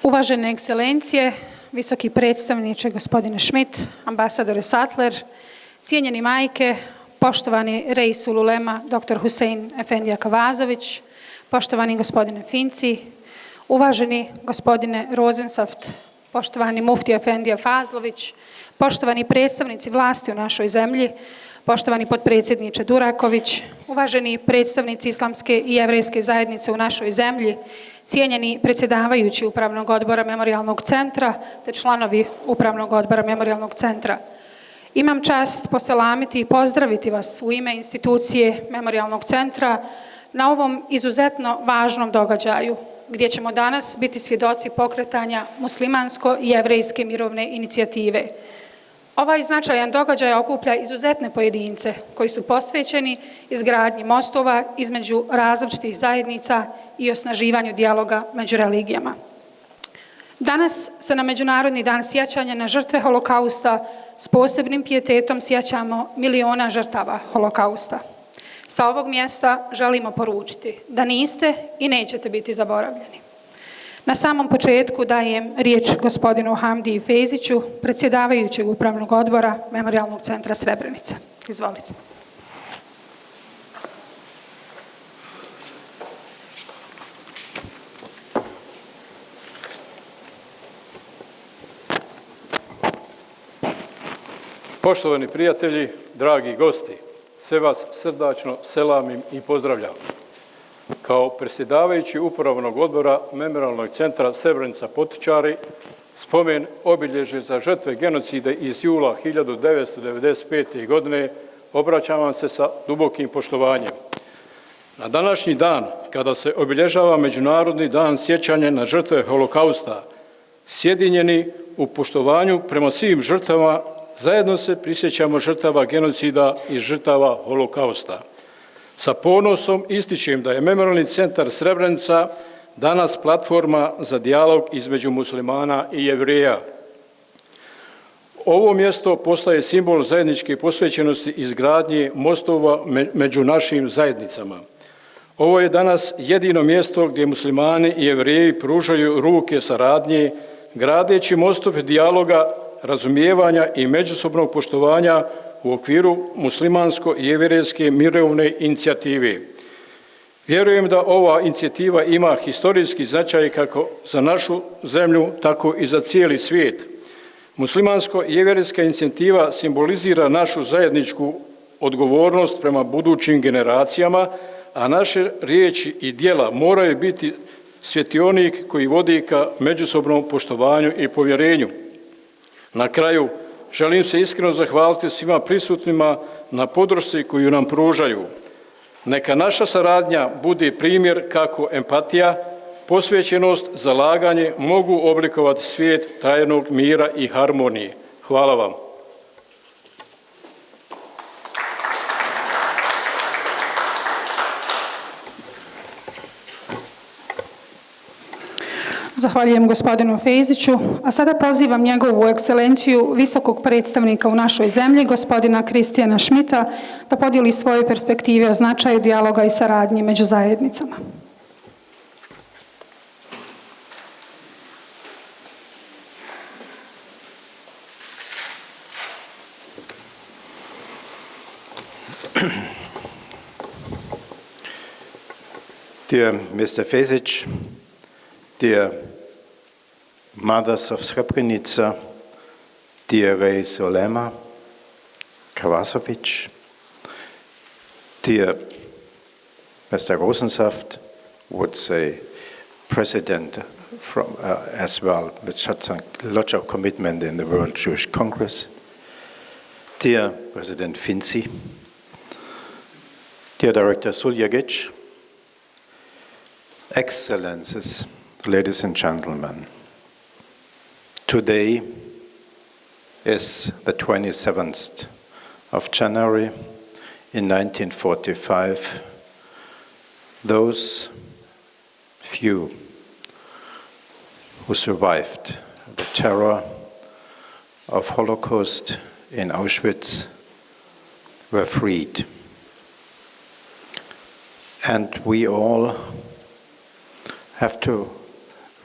Uvažene ekscelencije, visoki predstavniče gospodine Schmidt, ambasadore Sattler, cijenjeni majke, poštovani Reisul Ulema dr. Husein Efendija Kavazović, poštovani gospodine Finci, uvaženi gospodine Rozensaft, poštovani Mufti Efendija Fazlović, poštovani predstavnici vlasti u našoj zemlji, poštovani potpredsjedniče Duraković, uvaženi predstavnici islamske i jevrejske zajednice u našoj zemlji, cijenjeni predsjedavajući Upravnog odbora Memorijalnog centra te članovi Upravnog odbora Memorijalnog centra. Imam čast poselamiti i pozdraviti vas u ime institucije Memorijalnog centra na ovom izuzetno važnom događaju, gdje ćemo danas biti svjedoci pokretanja muslimansko i jevrejske mirovne inicijative. Ovaj značajan događaj okuplja izuzetne pojedince koji su posvećeni izgradnji mostova između različitih zajednica i osnaživanju dijaloga među religijama. Danas se na Međunarodni dan sjećanja na žrtve holokausta s posebnim pijetetom sjećamo miliona žrtava holokausta. Sa ovog mjesta želimo poručiti da niste i nećete biti zaboravljeni. Na samom početku dajem riječ gospodinu Hamdiji Feziću, predsjedavajućeg Upravnog odbora Memorijalnog centra Srebrenica. Izvolite. Poštovani prijatelji, dragi gosti, sve vas srdačno selamim i pozdravljam. Kao predsjedavajući Upravnog odbora Memorijalnog centra Srebrenica Potičari, spomen obilježje za žrtve genocida iz jula 1995. godine, obraćam vam se sa dubokim poštovanjem. Na današnji dan, kada se obilježava Međunarodni dan sjećanja na žrtve holokausta, sjedinjeni u poštovanju prema svim žrtvama, zajedno se prisjećamo žrtava genocida i žrtava holokausta. Sa ponosom ističem da je Memorijalni centar Srebrenica danas platforma za dijalog između muslimana i jevreja. Ovo mjesto postaje simbol zajedničke posvećenosti izgradnje mostova među našim zajednicama. Ovo je danas jedino mjesto gdje muslimani i jevreji pružaju ruke saradnje, gradeći mostove dijaloga, razumijevanja i međusobnog poštovanja u okviru muslimansko i jevrejske mirovne inicijative. Vjerujem da ova inicijativa ima historijski značaj kako za našu zemlju, tako i za cijeli svijet. Muslimansko i jevrejska inicijativa simbolizira našu zajedničku odgovornost prema budućim generacijama, a naše riječi i djela moraju biti svjetionik koji vodi ka međusobnom poštovanju i povjerenju. Na kraju, želim se iskreno zahvaliti svima prisutnima na podršci koju nam pružaju. Neka naša saradnja bude primjer kako empatija, posvećenost, zalaganje mogu oblikovati svijet trajnog mira i harmonije. Hvala vam. Zahvaljujem gospodinu Feziću, a sada pozivam njegovu ekscelenciju, visokog predstavnika u našoj zemlji, gospodina Kristijana Schmidta, da podijeli svoje perspektive o značaju dijaloga i saradnje među zajednicama. Dear Mr. Fezić, dear mothers of Srebrenica, dear Reisul Ulema Kavazović, dear Mr. Rosensaft, would say president from as well, with such a lot of commitment in the World Jewish Congress, dear President Finci, dear Director Suljagic, Excellencies, ladies and gentlemen, today is the 27th of January in 1945. Those few who survived the terror of Holocaust in Auschwitz were freed. And we all have to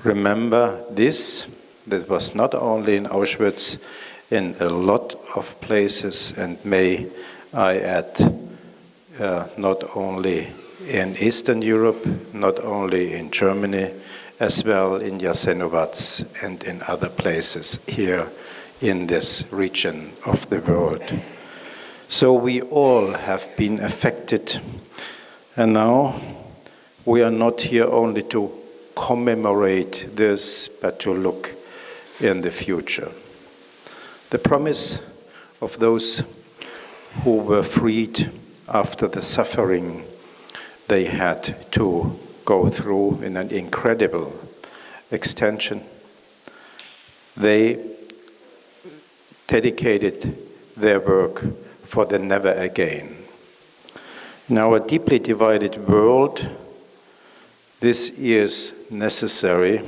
remember this. That was not only in Auschwitz, in a lot of places, and may I add, not only in Eastern Europe, not only in Germany, as well in Jasenovac and in other places here in this region of the world. So we all have been affected, and now we are not here only to commemorate this, but to look in the future. The promise of those who were freed after the suffering they had to go through in an incredible extension. They dedicated their work for the never again. In our deeply divided world, this is necessary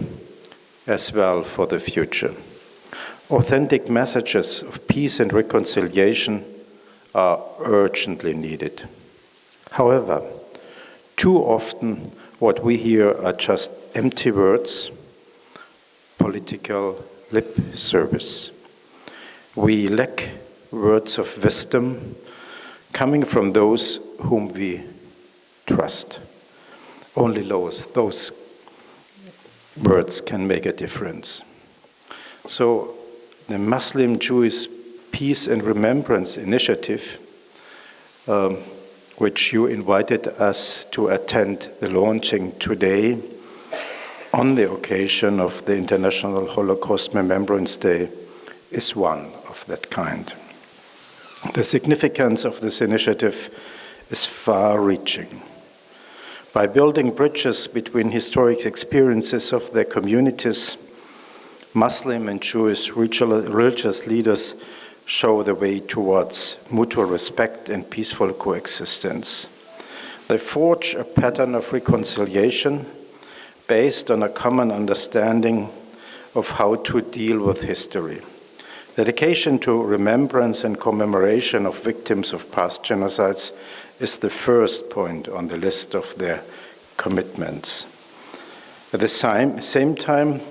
as well for the future. Authentic messages of peace and reconciliation are urgently needed. However, too often what we hear are just empty words, political lip service. We lack words of wisdom coming from those whom we trust. Only those words can make a difference. So the Muslim-Jewish Peace and Remembrance Initiative, which you invited us to attend the launching today on the occasion of the International Holocaust Remembrance Day, is one of that kind. The significance of this initiative is far-reaching. By building bridges between historic experiences of their communities, Muslim and Jewish religious leaders show the way towards mutual respect and peaceful coexistence. They forge a pattern of reconciliation based on a common understanding of how to deal with history. Dedication to remembrance and commemoration of victims of past genocides is the first point on the list of their commitments. At the same time,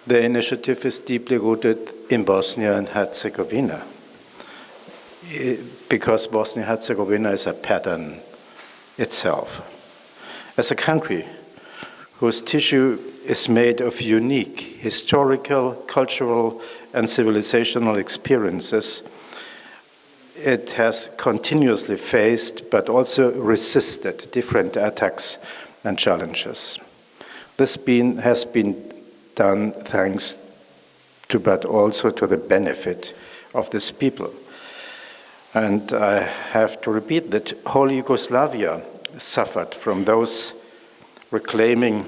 the initiative is deeply rooted in Bosnia and Herzegovina, because Bosnia and Herzegovina is a pattern itself. As a country whose tissue is made of unique historical, cultural, and civilizational experiences, it has continuously faced but also resisted different attacks and challenges. This has been done thanks to, but also to the benefit of this people. And I have to repeat that whole Yugoslavia suffered from those reclaiming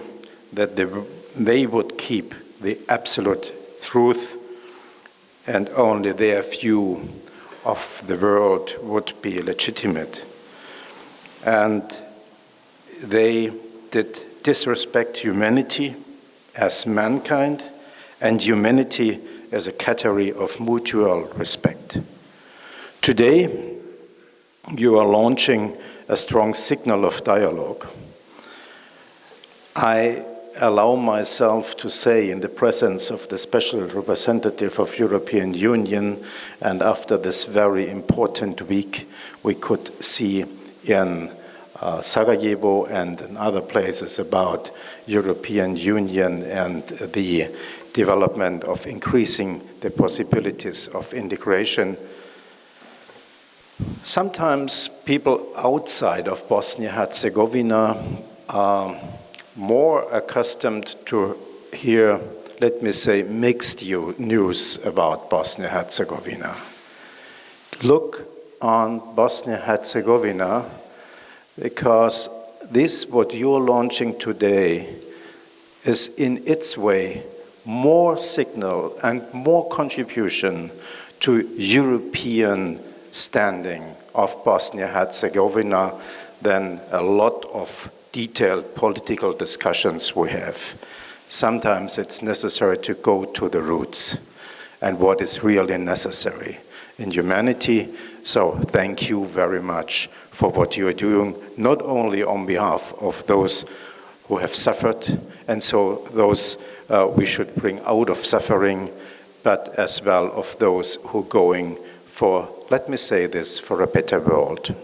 that they would keep the absolute truth and only their view of the world would be legitimate. And they did disrespect humanity as mankind and humanity as a category of mutual respect. Today, you are launching a strong signal of dialogue. I allow myself to say, in the presence of the Special Representative of European Union, and after this very important week we could see in Sarajevo and in other places about European Union and the development of increasing the possibilities of integration. Sometimes people outside of Bosnia-Herzegovina are more accustomed to hear, let me say, mixed news about Bosnia-Herzegovina. Look on Bosnia-Herzegovina, because this, what you're launching today, is in its way more signal and more contribution to European standing of Bosnia-Herzegovina than a lot of detailed political discussions we have. Sometimes it's necessary to go to the roots and what is really necessary in humanity. So thank you very much for what you are doing, not only on behalf of those who have suffered, and so those we should bring out of suffering, but as well of those who are going for, let me say this, for a better world.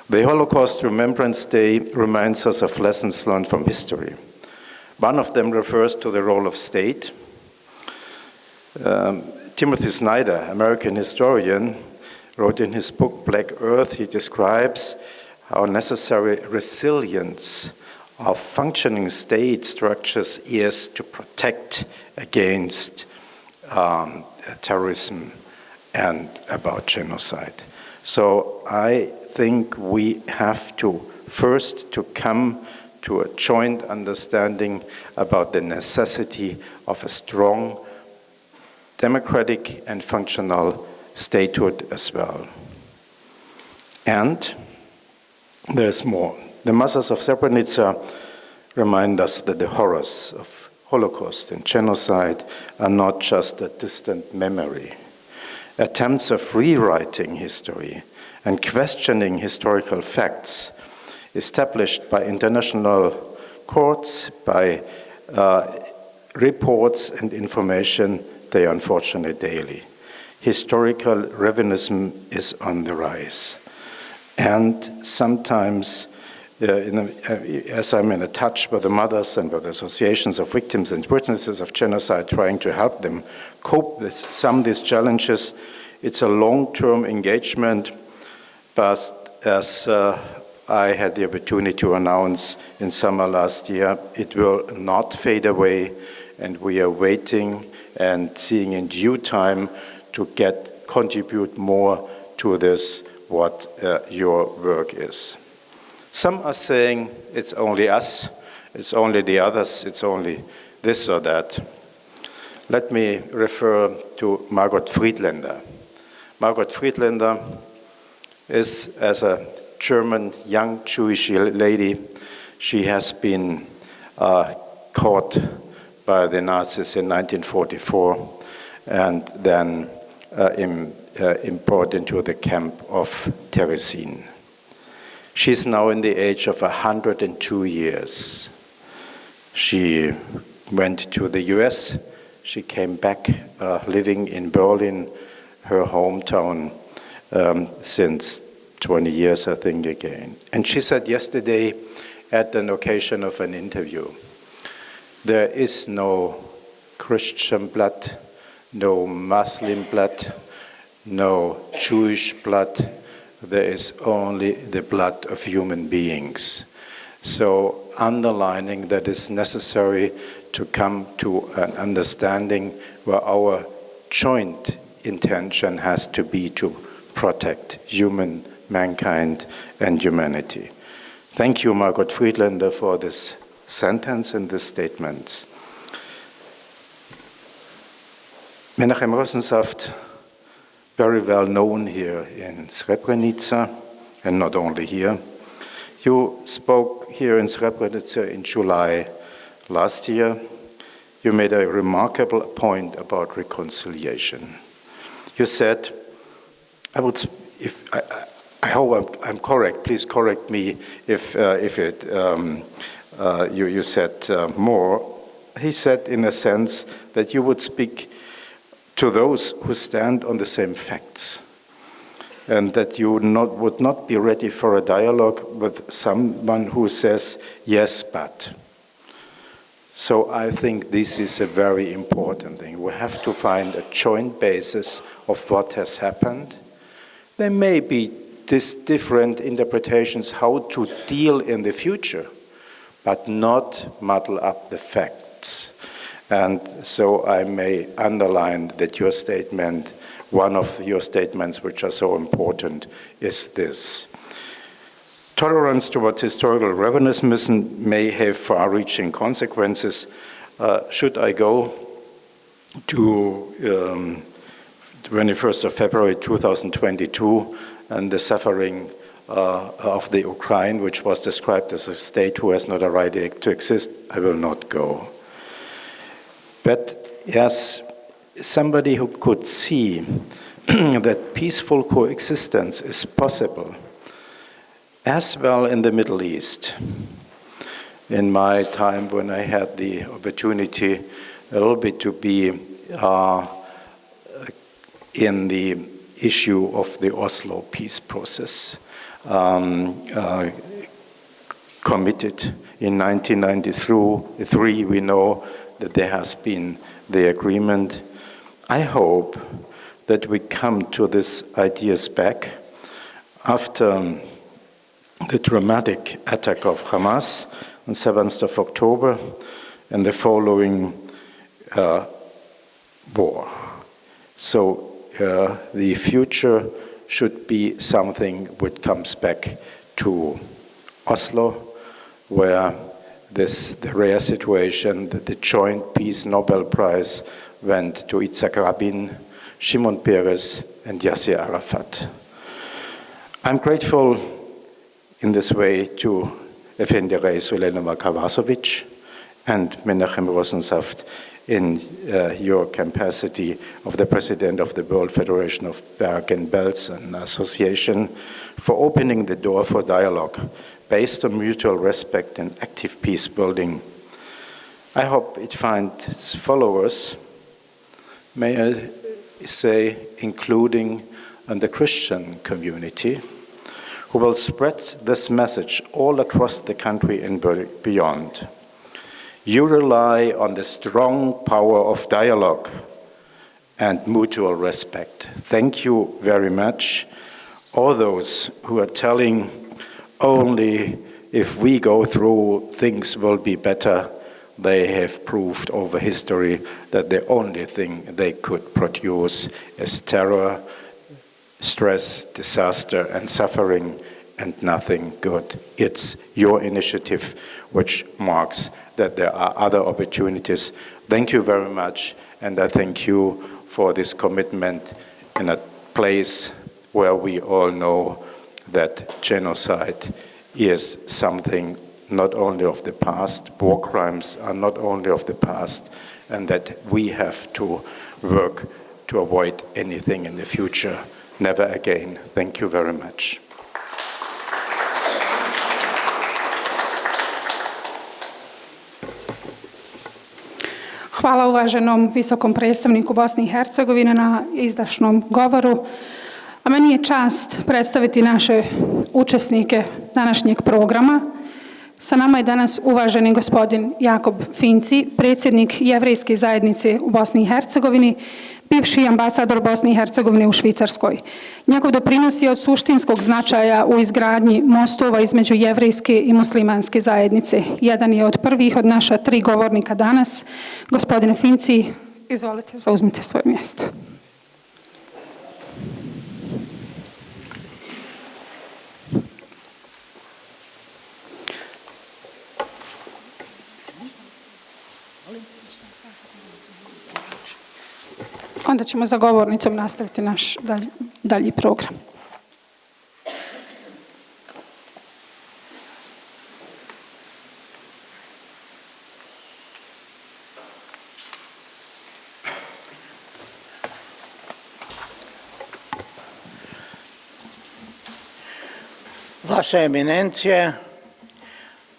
The Holocaust Remembrance Day reminds us of lessons learned from history. One of them refers to the role of state. Timothy Snyder, American historian, wrote in his book Black Earth, he describes how necessary resilience of functioning state structures is to protect against terrorism and about genocide. So I think we have to first to come to a joint understanding about the necessity of a strong democratic and functional statehood as well. And there's more. The massacres of Srebrenica remind us that the horrors of Holocaust and genocide are not just a distant memory. Attempts of rewriting history and questioning historical facts established by international courts, by reports and information, they are unfortunately daily. Historical revisionism is on the rise. And sometimes, as I'm in touch with the mothers and with the associations of victims and witnesses of genocide, trying to help them cope with some of these challenges, it's a long-term engagement, but as I had the opportunity to announce in summer last year, it will not fade away, and we are waiting and seeing in due time to contribute more to this, what your work is. Some are saying it's only us, it's only the others, it's only this or that. Let me refer to Margot Friedländer. Margot Friedländer is, as a German young Jewish lady, she has been caught by the Nazis in 1944 and then imported into the camp of Terezin. She's now in the age of 102 years. She went to the US. She came back living in Berlin, her hometown, since 20 years, I think, again. And she said yesterday at an occasion of an interview, there is no Christian blood, no Muslim blood, no Jewish blood. There is only the blood of human beings. So underlining that it's necessary to come to an understanding where our joint intention has to be to protect mankind and humanity. Thank you, Margot Friedländer, for this sentence and this statement. Menachem Rosensaft, very well known here in Srebrenica, and not only here. You spoke here in Srebrenica in July last year. You made a remarkable point about reconciliation. You said, I hope I'm correct, please correct me if you said more. He said, in a sense, that you would speak to those who stand on the same facts, and that you would not be ready for a dialogue with someone who says, yes, but. So I think this is a very important thing. We have to find a joint basis of what has happened. There may be these different interpretations how to deal in the future, but not muddle up the facts. And so I may underline that your statement, one of your statements which are so important, is this. Tolerance towards historical revisionism may have far-reaching consequences. Should I go to 21st of February 2022 and the suffering of the Ukraine, which was described as a state who has not a right to exist, I will not go. But yes, somebody who could see that peaceful coexistence is possible, as well in the Middle East, in my time when I had the opportunity a little bit to be in the issue of the Oslo peace process. Committed in 1993, we know that there has been the agreement. I hope that we come to these ideas back after the dramatic attack of Hamas on 7th of October and the following war. So the future should be something which comes back to Oslo, where the rare situation that the joint Peace Nobel Prize went to Yitzhak Rabin, Shimon Peres, and Yasser Arafat. I'm grateful in this way to Effendi Reis Ulenova Kavasovic and Menachem Rosensaft in your capacity of the President of the World Federation of Berg and Belsen Association for opening the door for dialogue based on mutual respect and active peace building. I hope it finds followers, may I say, including in the Christian community, who will spread this message all across the country and beyond. You rely on the strong power of dialogue and mutual respect. Thank you very much. All those who are telling only if we go through, things will be better, they have proved over history that the only thing they could produce is terror, stress, disaster, and suffering, and nothing good. It's your initiative which marks that there are other opportunities. Thank you very much, and I thank you for this commitment in a place where we all know that genocide is something not only of the past, war crimes are not only of the past, and that we have to work to avoid anything in the future. Never again. Thank you very much. Hvala uvaženom visokom predstavniku Bosne i Hercegovine na izdašnom govoru. A meni je čast predstaviti naše učesnike današnjeg programa. Sa nama je danas uvaženi gospodin Jakob Finci, predsjednik jevrejske zajednice u Bosni i Hercegovini, bivši ambasador Bosne i Hercegovine u Švicarskoj. Njegov doprinos je od suštinskog značaja u izgradnji mostova između jevrejske i muslimanske zajednice. Jedan je od prvih od naša 3 govornika danas. Gospodine Finci, izvolite, zauzmite svoje mjesto. Onda ćemo za govornicom nastaviti naš dalji program. Vaše eminencije,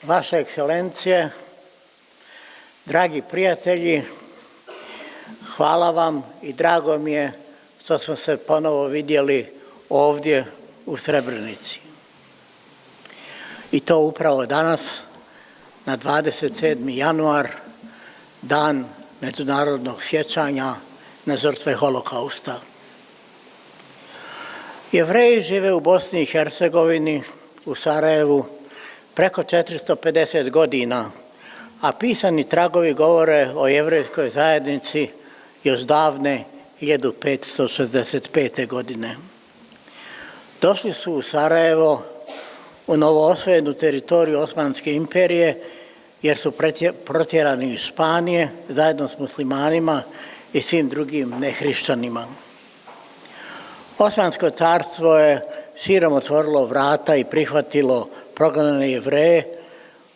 vaše ekscelencije, dragi prijatelji, hvala vam i drago mi je što smo se ponovo vidjeli ovdje u Srebrenici. I to upravo danas, na 27. januar, dan Međunarodnog sjećanja na žrtve holokausta. Jevreji žive u Bosni i Hercegovini, u Sarajevu, preko 450 godina, a pisani tragovi govore o jevrejskoj zajednici još davne 1565. godine. Došli su u Sarajevo, u novoosvojenu teritoriju Osmanske imperije, jer su protjerani iz Španije zajedno s muslimanima i svim drugim nehrišćanima. Osmansko carstvo je širom otvorilo vrata i prihvatilo prognane Jevreje,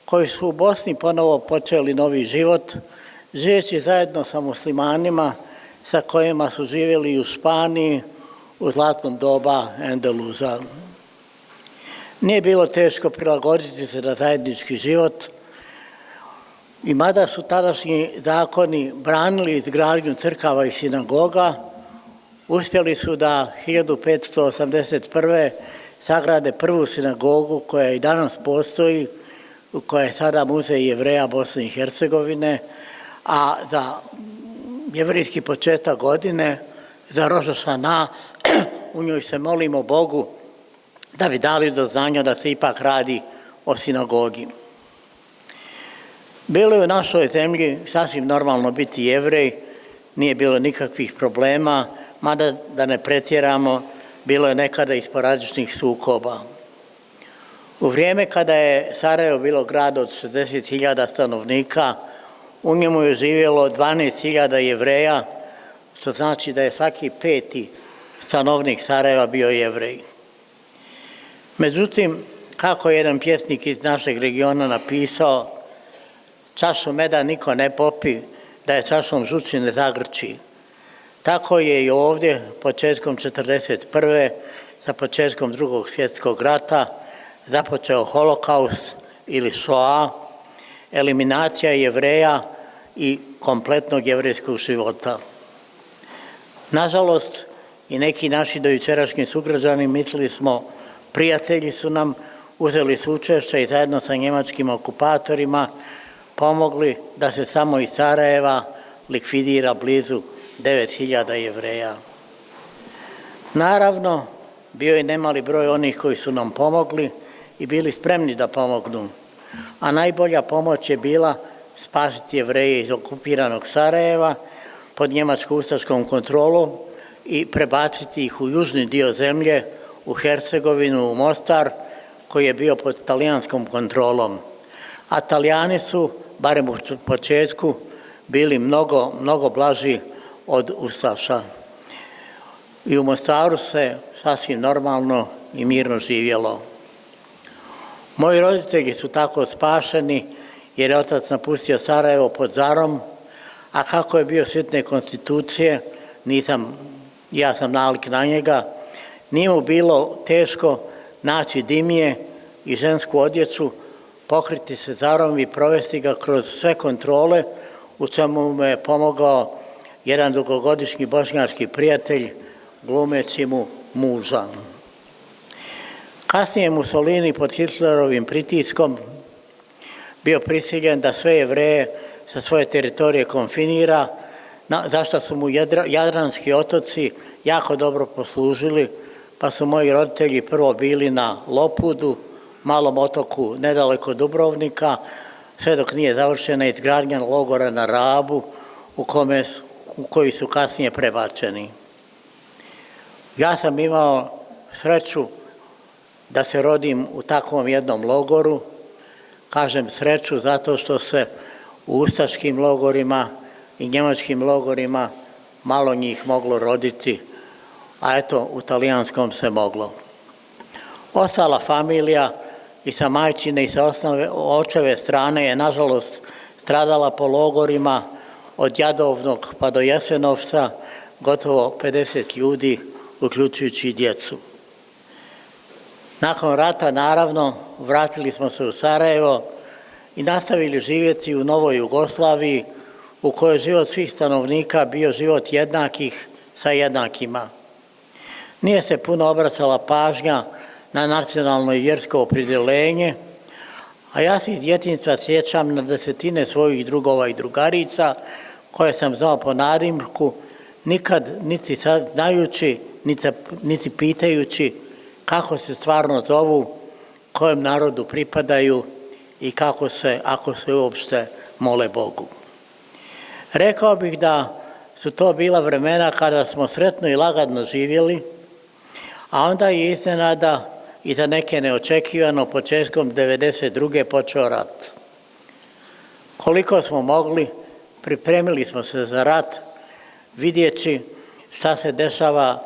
koji su u Bosni ponovo počeli novi život, živeći zajedno sa muslimanima sa kojima su živjeli u Španiji u zlatnom doba Endeluza. Nije bilo teško prilagoditi se na zajednički život, I mada su tadašnji zakoni branili izgradnju crkava i sinagoga, uspjeli su da 1581. sagrade prvu sinagogu koja i danas postoji, koja je sada muzej Jevreja Bosne i Hercegovine, a za jevrejski početak godine, za Roš ha-Šana, u njoj se molimo Bogu da bi dali do znanja da se ipak radi o sinagogi. Bilo je u našoj zemlji sasvim normalno biti Jevrej, nije bilo nikakvih problema, mada da ne pretjeramo, bilo je nekada i sporadičnih sukoba. U vrijeme kada je Sarajevo bilo grad od 60.000 stanovnika, u njemu je živjelo 12.000 Jevreja, što znači da je svaki 5. stanovnik Sarajeva bio Jevrej. Međutim, kako je jedan pjesnik iz našeg regiona napisao, čašu meda niko ne popi, da je čašom žuči ne zagrči. Tako je i ovdje, početkom 1941. sa početkom Drugog svjetskog rata, započeo holokaust ili šoa, eliminacija Jevreja i kompletnog jevrejskog života. Nažalost, i neki naši dojučerašnji sugrađani, mislili smo, prijatelji su nam, uzeli su učešće i zajedno sa njemačkim okupatorima pomogli da se samo iz Sarajeva likvidira blizu 9.000 Jevreja. Naravno, bio je nemali broj onih koji su nam pomogli i bili spremni da pomognu, a najbolja pomoć je bila spasiti Jevreje iz okupiranog Sarajeva pod njemačko-ustaškom kontrolom i prebaciti ih u južni dio zemlje, u Hercegovinu, u Mostar, koji je bio pod talijanskom kontrolom. A Talijani su, barem u početku, bili mnogo blaži od ustaša. I u Mostaru se sasvim normalno i mirno živjelo. Moji roditelji su tako spašeni jer je otac napustio Sarajevo pod Zarom, a kako je bio svjetne konstitucije, ja sam nalik na njega, nije mu bilo teško naći dimije i žensku odjeću, pokriti se Zarom i provesti ga kroz sve kontrole, u čemu mu je pomogao jedan dugogodišnji bošnjački prijatelj, glumeći mu muža. Kasnije Mussolini pod Hitlerovim pritiskom bio prisiljen da sve Jevreje sa svoje teritorije konfinira, zašto su mu Jadranski otoci jako dobro poslužili, pa su moji roditelji prvo bili na Lopudu, malom otoku nedaleko Dubrovnika, sve dok nije završena izgradnja logora na Rabu, u koji su kasnije prebačeni. Ja sam imao sreću da se rodim u takvom jednom logoru, kažem sreću zato što se u ustaškim logorima i njemačkim logorima malo njih moglo roditi, a eto u talijanskom se moglo. Ostala familija i sa majčine i sa očeve strane je nažalost stradala po logorima od Jadovnog pa do Jesenovca, gotovo 50 ljudi, uključujući i djecu. Nakon rata, naravno, vratili smo se u Sarajevo i nastavili živjeti u novoj Jugoslaviji, u kojoj život svih stanovnika bio život jednakih sa jednakima. Nije se puno obraćala pažnja na nacionalno i vjersko opredjeljenje, a ja se iz djetinjstva sjećam na desetine svojih drugova i drugarica koje sam znao po nadimku, nikad niti sad znajući, niti pitajući kako se stvarno zovu, kojem narodu pripadaju i kako se, ako se uopšte mole Bogu. Rekao bih da su to bila vremena kada smo sretno i lagadno živjeli, a onda je iznenada i za neke neočekivano početkom 1992. počeo rat. Koliko smo mogli, pripremili smo se za rat, vidjeći šta se dešava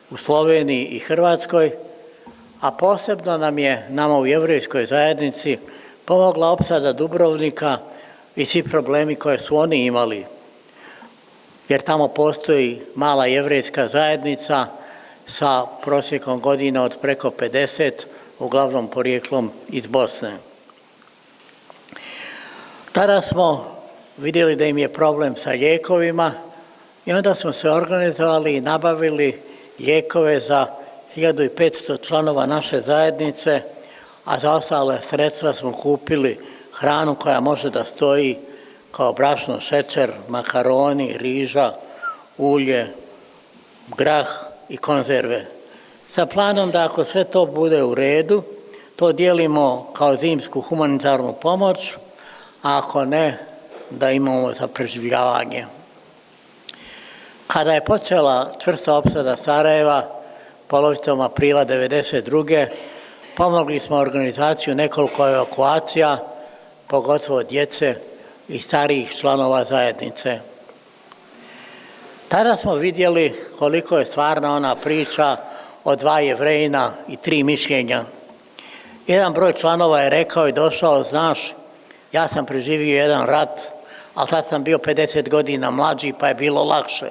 u Sloveniji i Hrvatskoj, a posebno nama u jevrejskoj zajednici pomogla opsada Dubrovnika i svi problemi koje su oni imali, jer tamo postoji mala jevrejska zajednica sa prosjekom godina od preko 50, uglavnom porijeklom iz Bosne. Tada smo vidjeli da im je problem sa lijekovima i onda smo se organizovali i nabavili lijekove za 1500 članova naše zajednice, a za ostale sredstva smo kupili hranu koja može da stoji kao brašno, šećer, makaroni, riža, ulje, grah i konzerve. Sa planom da ako sve to bude u redu, to dijelimo kao zimsku humanitarnu pomoć, a ako ne, da imamo za preživljavanje. Kada je počela čvrsta opsada Sarajeva, polovicom aprila 1992. pomogli smo organizaciju nekoliko evakuacija, pogotovo djece i starijih članova zajednice. Tada smo vidjeli koliko je stvarna ona priča o 2 Jevrejina i 3 mišljenja. Jedan broj članova je rekao i došao, znaš, ja sam preživio jedan rat, ali sad sam bio 50 godina mlađi pa je bilo lakše.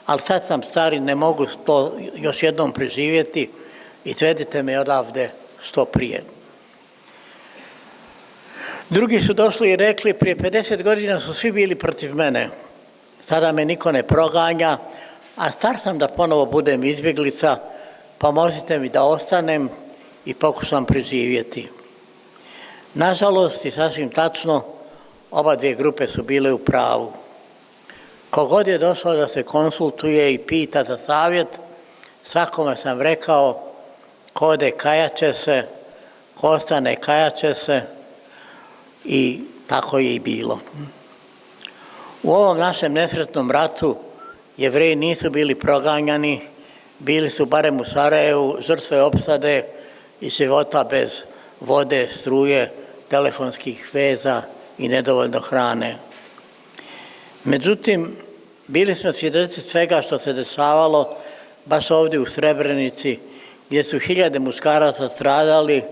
Ali sad sam stari, ne mogu to još jednom preživjeti, izvedite me odavde što prije. Drugi su došli i rekli, prije 50 godina su svi bili protiv mene. Sada me niko ne proganja, a star sam da ponovo budem izbjeglica, pomozite mi da ostanem i pokušam preživjeti. Nažalost, i sasvim tačno, oba dvije grupe su bile u pravu. Kogod je došao da se konsultuje i pita za savjet, svakome sam rekao, ko ode kajat će se, ko ostane kajat će se, i tako je i bilo. U ovom našem nesretnom ratu Jevreji nisu bili proganjani, bili su barem u Sarajevu žrtve opsade i života bez vode, struje, telefonskih veza i nedovoljno hrane. Međutim, bili smo svjedoci svega što se dešavalo baš ovdje u Srebrenici, gdje su hiljade muškaraca stradali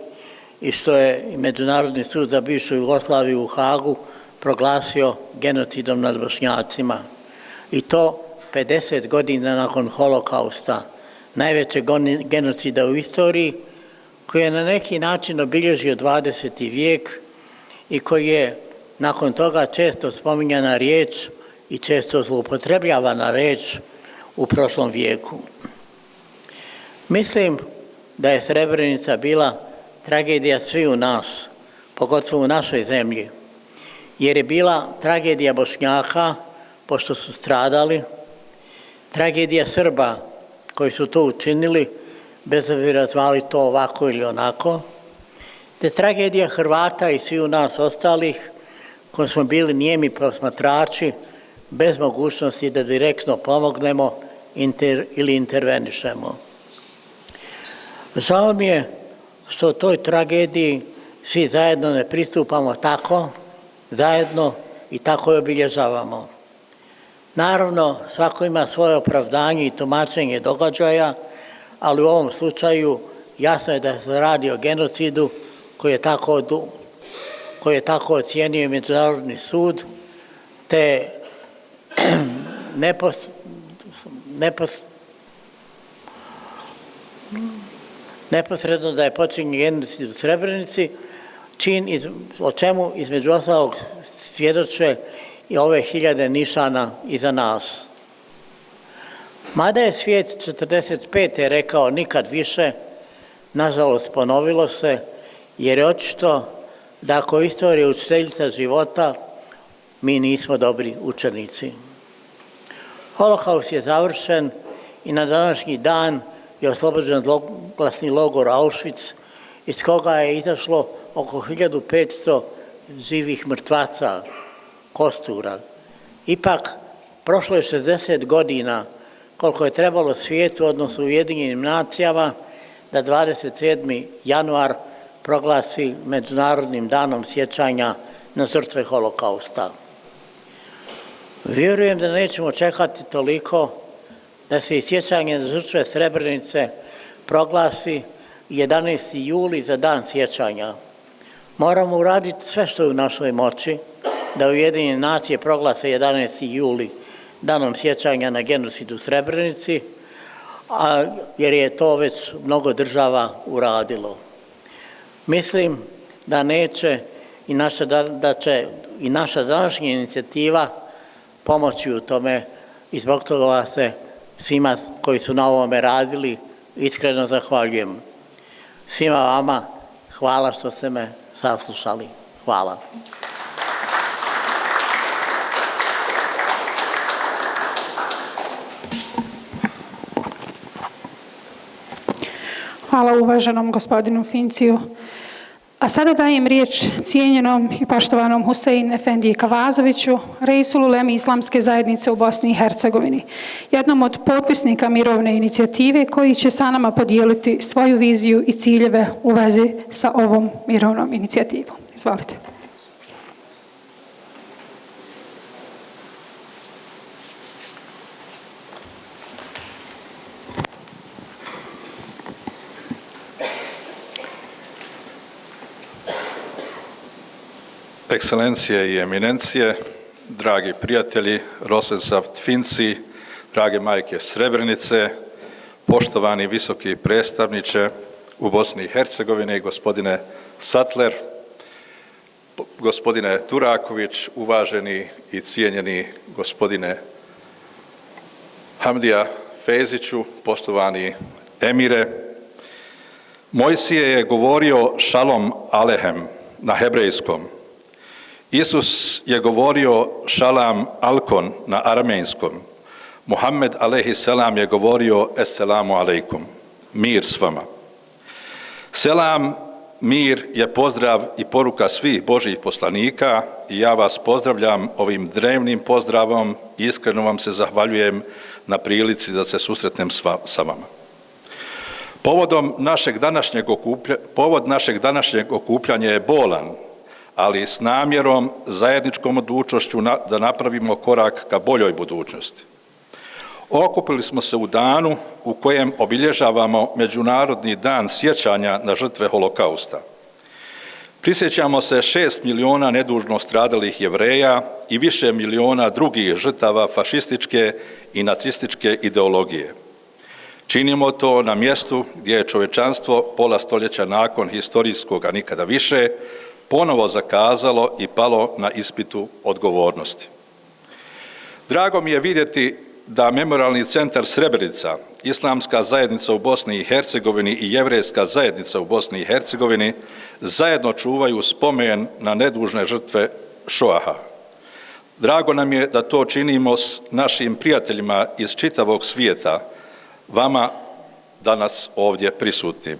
i što je Međunarodni sud za bivšu Jugoslaviju u Hagu proglasio genocidom nad Bošnjacima. I to 50 godina nakon holokausta, najvećeg genocida u istoriji, koji je na neki način obilježio 20. vijek i koji je nakon toga često spominjana riječ i često zloupotrebljavana riječ u prošlom vijeku. Mislim da je Srebrenica bila tragedija sviju nas, pogotovo u našoj zemlji, jer je bila tragedija Bošnjaka, pošto su stradali, tragedija Srba koji su to učinili, bez obzira zvali to ovako ili onako, te tragedija Hrvata i sviju nas ostalih, koji smo bili nijemi posmatrači, bez mogućnosti da direktno pomognemo ili intervenišemo. Žao mi je što toj tragediji svi zajedno ne pristupamo tako, zajedno i tako je obilježavamo. Naravno, svako ima svoje opravdanje i tumačenje događaja, ali u ovom slučaju jasno je da se radi o genocidu koji je tako ocijenio Međunarodni sud, te neposredno da je počinjen genocid u Srebrenici, o čemu između ostalog svjedoče i ove hiljade nišana iza nas. Mada je svijet 45. rekao nikad više, nažalost ponovilo se, jer je očito da ako istorija učiteljica života, mi nismo dobri učenici. Holokaust je završen i na današnji dan je oslobođen zloglasni logor Auschwitz, iz koga je izašlo oko 1500 živih mrtvaca, kostura. Ipak, prošlo je 60 godina koliko je trebalo svijetu, odnosno Ujedinjenim nacijama, da 27. januar proglasi Međunarodnim danom sjećanja na žrtve holokausta. Vjerujem da nećemo čekati toliko da se i sjećanje na žrtve Srebrenice proglasi 11. juli za dan sjećanja. Moramo uraditi sve što je u našoj moći da Ujedinjene nacije proglase 11. juli danom sjećanja na genocid u Srebrenici, jer je to već mnogo država uradilo. Mislim da neće da će i naša današnja inicijativa pomoći u tome i zbog toga se svima koji su na ovome radili iskreno zahvaljujem. Svima vama hvala što ste me saslušali. Hvala. Hvala uvaženom gospodinu Finciju. A sada dajem riječ cijenjenom i poštovanom Husein Efendiji Kavazoviću, reisulu uleme Islamske zajednice u Bosni i Hercegovini, jednom od potpisnika mirovne inicijative koji će sa nama podijeliti svoju viziju i ciljeve u vezi sa ovom mirovnom inicijativom. Izvolite. Ekscelencije i eminencije, dragi prijatelji, Rosensaft Finci, drage majke Srebrenice, poštovani visoki predstavniče u Bosni i Hercegovini, gospodine Sattler, gospodine Turaković, uvaženi i cijenjeni gospodine Hamdija Feziću, poštovani emire. Mojsije je govorio šalom alehem na hebrejskom. Isus je govorio šalam alkon na armenskom. Muhammed alejhi selam je govorio esselamu alejkum, mir s vama. Selam, mir je pozdrav i poruka svih Božjih poslanika i ja vas pozdravljam ovim drevnim pozdravom i iskreno vam se zahvaljujem na prilici da se susretnem sa vama. Povod našeg današnjeg okupljanja je bolan, ali s namjerom, zajedničkom odlučnošću da napravimo korak ka boljoj budućnosti. Okupili smo se u danu u kojem obilježavamo Međunarodni dan sjećanja na žrtve holokausta. Prisjećamo se 6 miliona nedužno stradalih Jevreja i više miliona drugih žrtava fašističke i nacističke ideologije. Činimo to na mjestu gdje je čovječanstvo pola stoljeća nakon historijskog, a nikada više, ponovo zakazalo i palo na ispitu odgovornosti. Drago mi je vidjeti da Memorijalni centar Srebrenica, Islamska zajednica u Bosni i Hercegovini i jevrejska zajednica u Bosni i Hercegovini zajedno čuvaju spomen na nedužne žrtve Šoaha. Drago nam je da to činimo s našim prijateljima iz čitavog svijeta, vama danas ovdje prisutnim.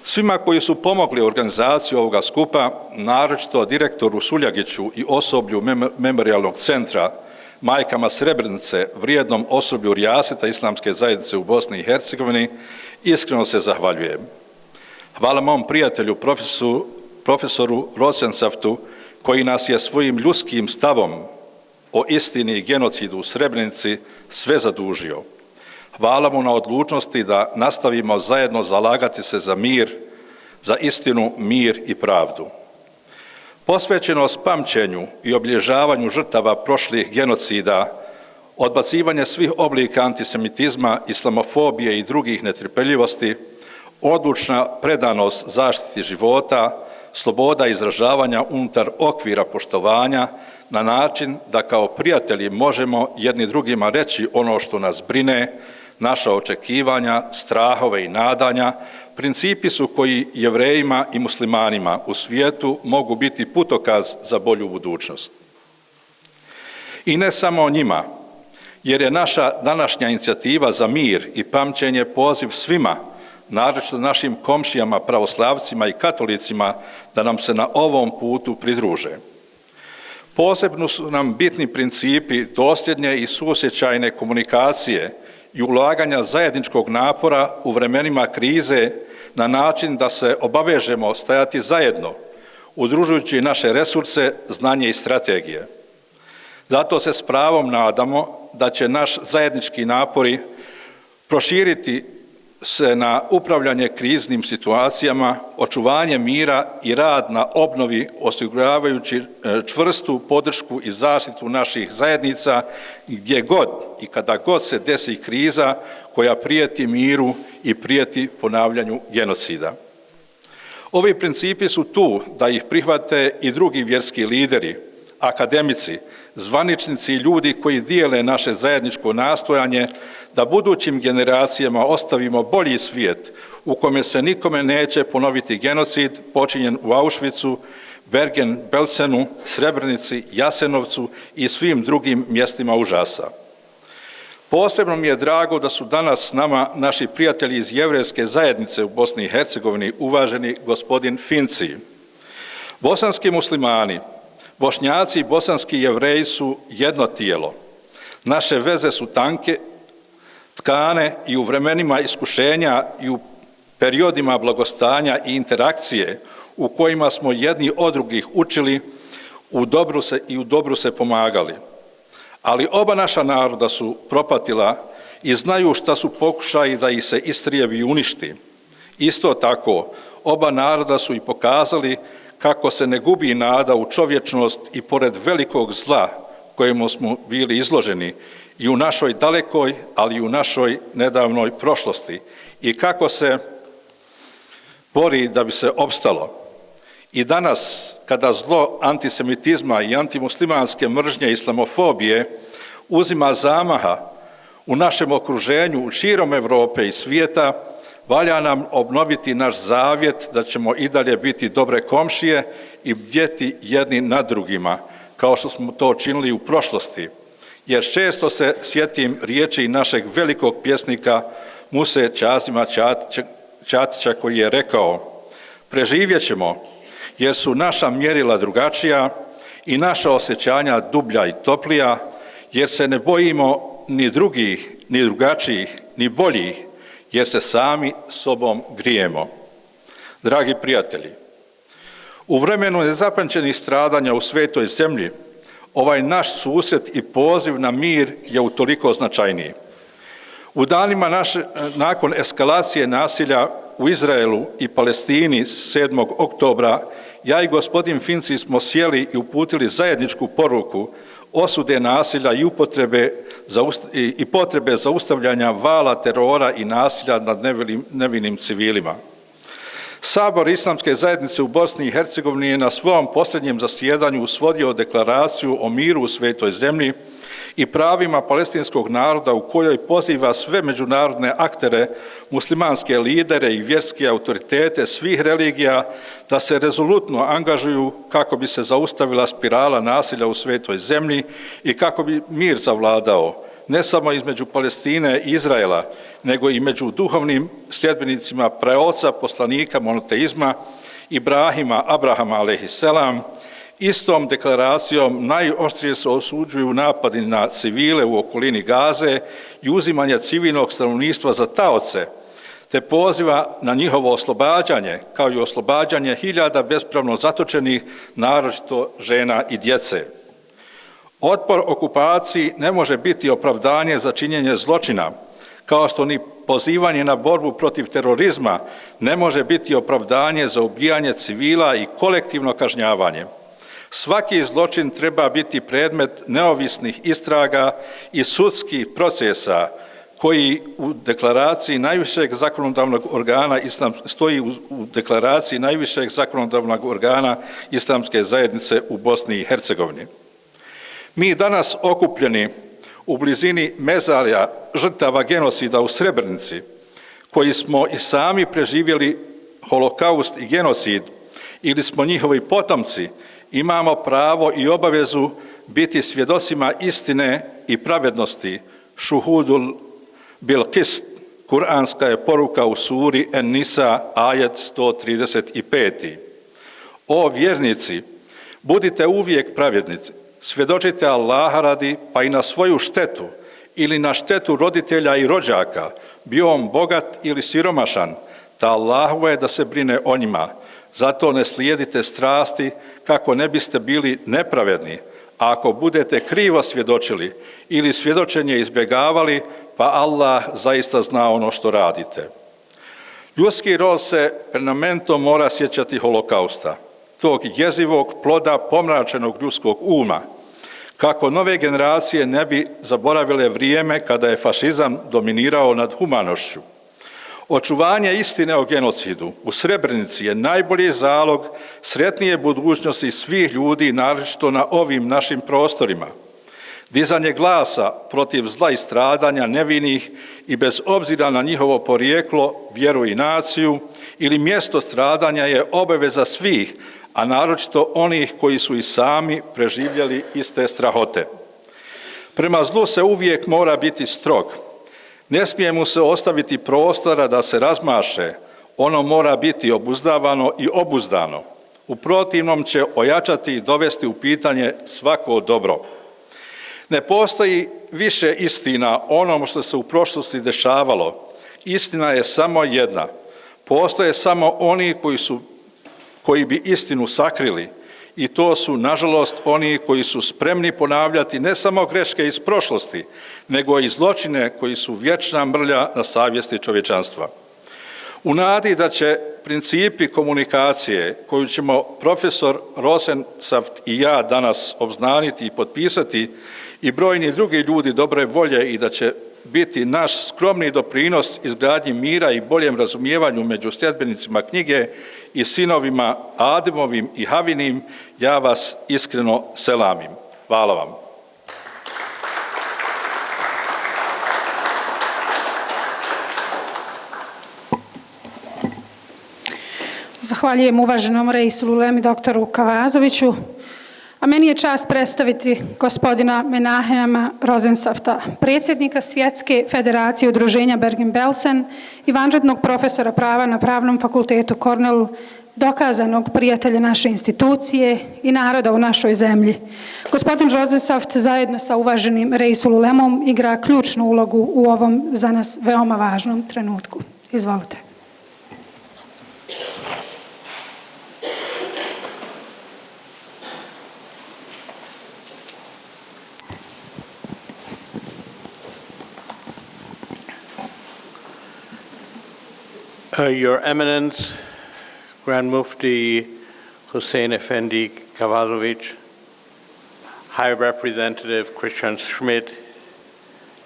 Svima koji su pomogli organizaciju ovoga skupa, naročito direktoru Suljagiću i osoblju Memorijalnog centra, majkama Srebrenice, vrijednom osoblju Rijaseta Islamske zajednice u Bosni i Hercegovini, iskreno se zahvaljujem. Hvala mom prijatelju, profesoru Rosensaftu, koji nas je svojim ljudskim stavom o istini i genocidu u Srebrenici sve zadužio. Hvala mu na odlučnosti da nastavimo zajedno zalagati se za mir, za istinu, mir i pravdu. Posvećenost pamćenju i obilježavanju žrtava prošlih genocida, odbacivanje svih oblika antisemitizma, islamofobije i drugih netrpeljivosti, odlučna predanost zaštiti života, sloboda izražavanja unutar okvira poštovanja na način da kao prijatelji možemo jedni drugima reći ono što nas brine, naša očekivanja, strahove i nadanja, principi su koji Jevrejima i muslimanima u svijetu mogu biti putokaz za bolju budućnost. I ne samo njima, jer je naša današnja inicijativa za mir i pamćenje poziv svima, naročito našim komšijama, pravoslavcima i katolicima, da nam se na ovom putu pridruže. Posebno su nam bitni principi dosljednje i suosjećajne komunikacije i ulaganja zajedničkog napora u vremenima krize na način da se obavežemo stajati zajedno, udružujući naše resurse, znanje i strategije. Zato se s pravom nadamo da će naš zajednički napori proširiti se na upravljanje kriznim situacijama, očuvanje mira i rad na obnovi osiguravajući čvrstu podršku i zaštitu naših zajednica gdje god i kada god se desi kriza koja prijeti miru i prijeti ponavljanju genocida. Ovi principi su tu da ih prihvate i drugi vjerski lideri, akademici, zvaničnici i ljudi koji dijele naše zajedničko nastojanje da budućim generacijama ostavimo bolji svijet u kome se nikome neće ponoviti genocid počinjen u Auschwitzu, Bergen-Belsenu, Srebrenici, Jasenovcu i svim drugim mjestima užasa. Posebno mi je drago da su danas s nama naši prijatelji iz jevrejske zajednice u Bosni i Hercegovini, uvaženi gospodin Finci. Bosanski muslimani, Bošnjaci i bosanski jevreji su jedno tijelo. Naše veze su tanke, tkane i u vremenima iskušenja i u periodima blagostanja i interakcije u kojima smo jedni od drugih učili, u dobru se pomagali. Ali oba naša naroda su propatila i znaju šta su pokušaji da ih se istrijebi i uništi. Isto tako, oba naroda su i pokazali kako se ne gubi nada u čovječnost i pored velikog zla kojemu smo bili izloženi i u našoj dalekoj, ali i u našoj nedavnoj prošlosti i kako se bori da bi se opstalo. I danas, kada zlo antisemitizma i antimuslimanske mržnje i islamofobije uzima zamaha u našem okruženju, širom Europe i svijeta, valja nam obnoviti naš zavjet da ćemo i dalje biti dobre komšije i bdjeti jedni nad drugima, kao što smo to činili u prošlosti. Jer često se sjetim riječi našeg velikog pjesnika Muse Čazima Čatića koji je rekao: preživjet ćemo jer su naša mjerila drugačija i naša osjećanja dublja i toplija, jer se ne bojimo ni drugih, ni drugačijih, ni boljih, jer se sami sobom grijemo. Dragi prijatelji, u vremenu nezapamćenih stradanja u svetoj zemlji, ovaj naš susret i poziv na mir je utoliko značajniji. U danima nakon eskalacije nasilja u Izraelu i Palestini 7. oktobra, ja i gospodin Finci smo sjeli i uputili zajedničku poruku osude nasilja i potrebe zaustavljanja vala terora i nasilja nad nevinim civilima. Sabor Islamske zajednice u Bosni i Hercegovini je na svom posljednjem zasjedanju usvojio deklaraciju o miru u svetoj zemlji i pravima palestinskog naroda u kojoj poziva sve međunarodne aktere, muslimanske lidere i vjerske autoritete svih religija da se rezolutno angažuju kako bi se zaustavila spirala nasilja u svetoj zemlji i kako bi mir zavladao, ne samo između Palestine i Izraela, nego i među duhovnim sljedbenicima praoca poslanika monoteizma Ibrahima, Abrahama alejhiselam. Istom deklaracijom najoštrije se osuđuju napadi na civile u okolini Gaze i uzimanje civilnog stanovništva za taoce, te poziva na njihovo oslobađanje, kao i oslobađanje hiljada bespravno zatočenih, naročito žena i djece. Otpor okupaciji ne može biti opravdanje za činjenje zločina, kao što ni pozivanje na borbu protiv terorizma ne može biti opravdanje za ubijanje civila i kolektivno kažnjavanje. Svaki zločin treba biti predmet neovisnih istraga i sudskih procesa koji u deklaraciji najvišeg zakonodavnog organa stoji u deklaraciji najvišeg zakonodavnog organa Islamske zajednice u Bosni i Hercegovini. Mi danas okupljeni u blizini mezarja žrtava genocida u Srebrenici, koji smo i sami preživjeli holokaust i genocid ili smo njihovi potomci, imamo pravo i obavezu biti svjedocima istine i pravednosti. Šuhudul bil qist, kuranska je poruka u suri En-Nisa, ajet 135. O vjernici, budite uvijek pravednici, svjedočite Allaha radi, pa i na svoju štetu ili na štetu roditelja i rođaka, bio on bogat ili siromašan, ta Allahu je da se brine o njima. Zato ne slijedite strasti kako ne biste bili nepravedni, a ako budete krivo svjedočili ili svjedočenje izbjegavali, pa Allah zaista zna ono što radite. Ljudski rod se permanentno mora sjećati holokausta, tog jezivog ploda pomračenog ljudskog uma, kako nove generacije ne bi zaboravile vrijeme kada je fašizam dominirao nad humanošću. Očuvanje istine o genocidu u Srebrenici je najbolji zalog sretnije budućnosti svih ljudi, naročito na ovim našim prostorima. Dizanje glasa protiv zla i stradanja nevinih i bez obzira na njihovo porijeklo, vjeru i naciju ili mjesto stradanja je obaveza svih, a naročito onih koji su i sami preživjeli iste strahote. Prema zlu se uvijek mora biti strog. Ne smije mu se ostaviti prostora da se razmaše, ono mora biti obuzdavano i obuzdano. U protivnom će ojačati i dovesti u pitanje svako dobro. Ne postoji više istina onom što se u prošlosti dešavalo. Istina je samo jedna. Postoje samo oni koji bi istinu sakrili i to su, nažalost, oni koji su spremni ponavljati ne samo greške iz prošlosti, nego i zločine koji su vječna mrlja na savjesti čovječanstva. U nadi da će principi komunikacije koju ćemo profesor Rosensaft i ja danas obznaniti i potpisati i brojni drugi ljudi dobre volje i da će biti naš skromni doprinos izgradnji mira i boljem razumijevanju među sljedbenicima knjige i sinovima Ademovim i Havinim, ja vas iskreno selamim. Hvala vam. Zahvaljujem uvaženom reisul ulemi doktoru Kavazoviću, a meni je čast predstaviti gospodina Menahema Rosensafta, predsjednika Svjetske federacije udruženja Bergen-Belsen i vanrednog profesora prava na Pravnom fakultetu Cornellu, dokazanog prijatelja naše institucije i naroda u našoj zemlji. Gospodin Rosensaft zajedno sa uvaženim reisul ulemom igra ključnu ulogu u ovom za nas veoma važnom trenutku. Izvolite. Your Eminence, Grand Mufti Hussein Effendi Kavazovic, High Representative Christian Schmidt,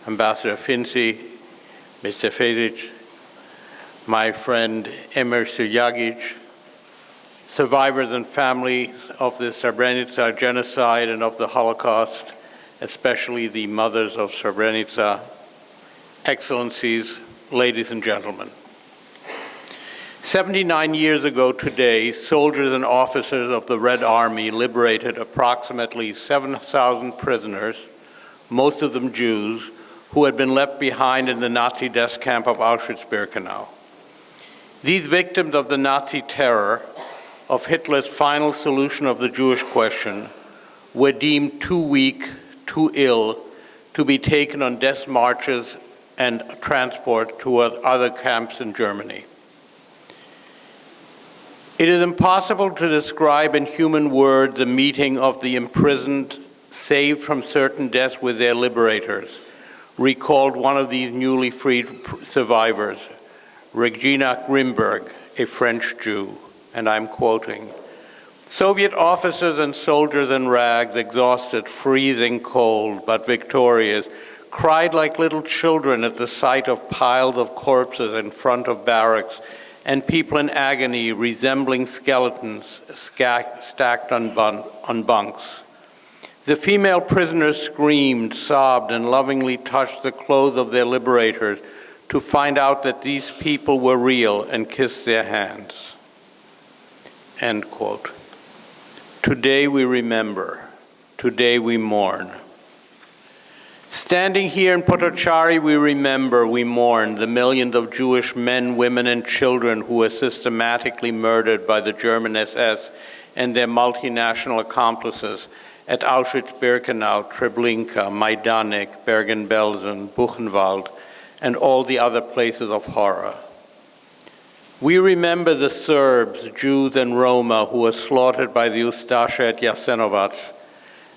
Ambassador Finci, Mr. Fezic, my friend Emir Suryagic, survivors and families of the Srebrenica genocide and of the Holocaust, especially the mothers of Srebrenica, Excellencies, ladies and gentlemen. 79 years ago today, soldiers and officers of the Red Army liberated approximately 7,000 prisoners, most of them Jews, who had been left behind in the Nazi death camp of Auschwitz-Birkenau. These victims of the Nazi terror, of Hitler's final solution of the Jewish question, were deemed too weak, too ill, to be taken on death marches and transport to other camps in Germany. It is impossible to describe in human words the meeting of the imprisoned, saved from certain death with their liberators, recalled one of these newly freed survivors, Regina Grimberg, a French Jew, and I'm quoting, "Soviet officers and soldiers in rags, exhausted, freezing cold, but victorious, cried like little children at the sight of piles of corpses in front of barracks and people in agony resembling skeletons stacked on bunks. The female prisoners screamed, sobbed, and lovingly touched the clothes of their liberators to find out that these people were real and kissed their hands." End quote. Today we remember. Today we mourn. Standing here in Potocari, we remember, we mourn the millions of Jewish men, women, and children who were systematically murdered by the German SS and their multinational accomplices at Auschwitz-Birkenau, Treblinka, Majdanek, Bergen-Belsen, Buchenwald, and all the other places of horror. We remember the Serbs, Jews, and Roma who were slaughtered by the Ustaše at Jasenovac,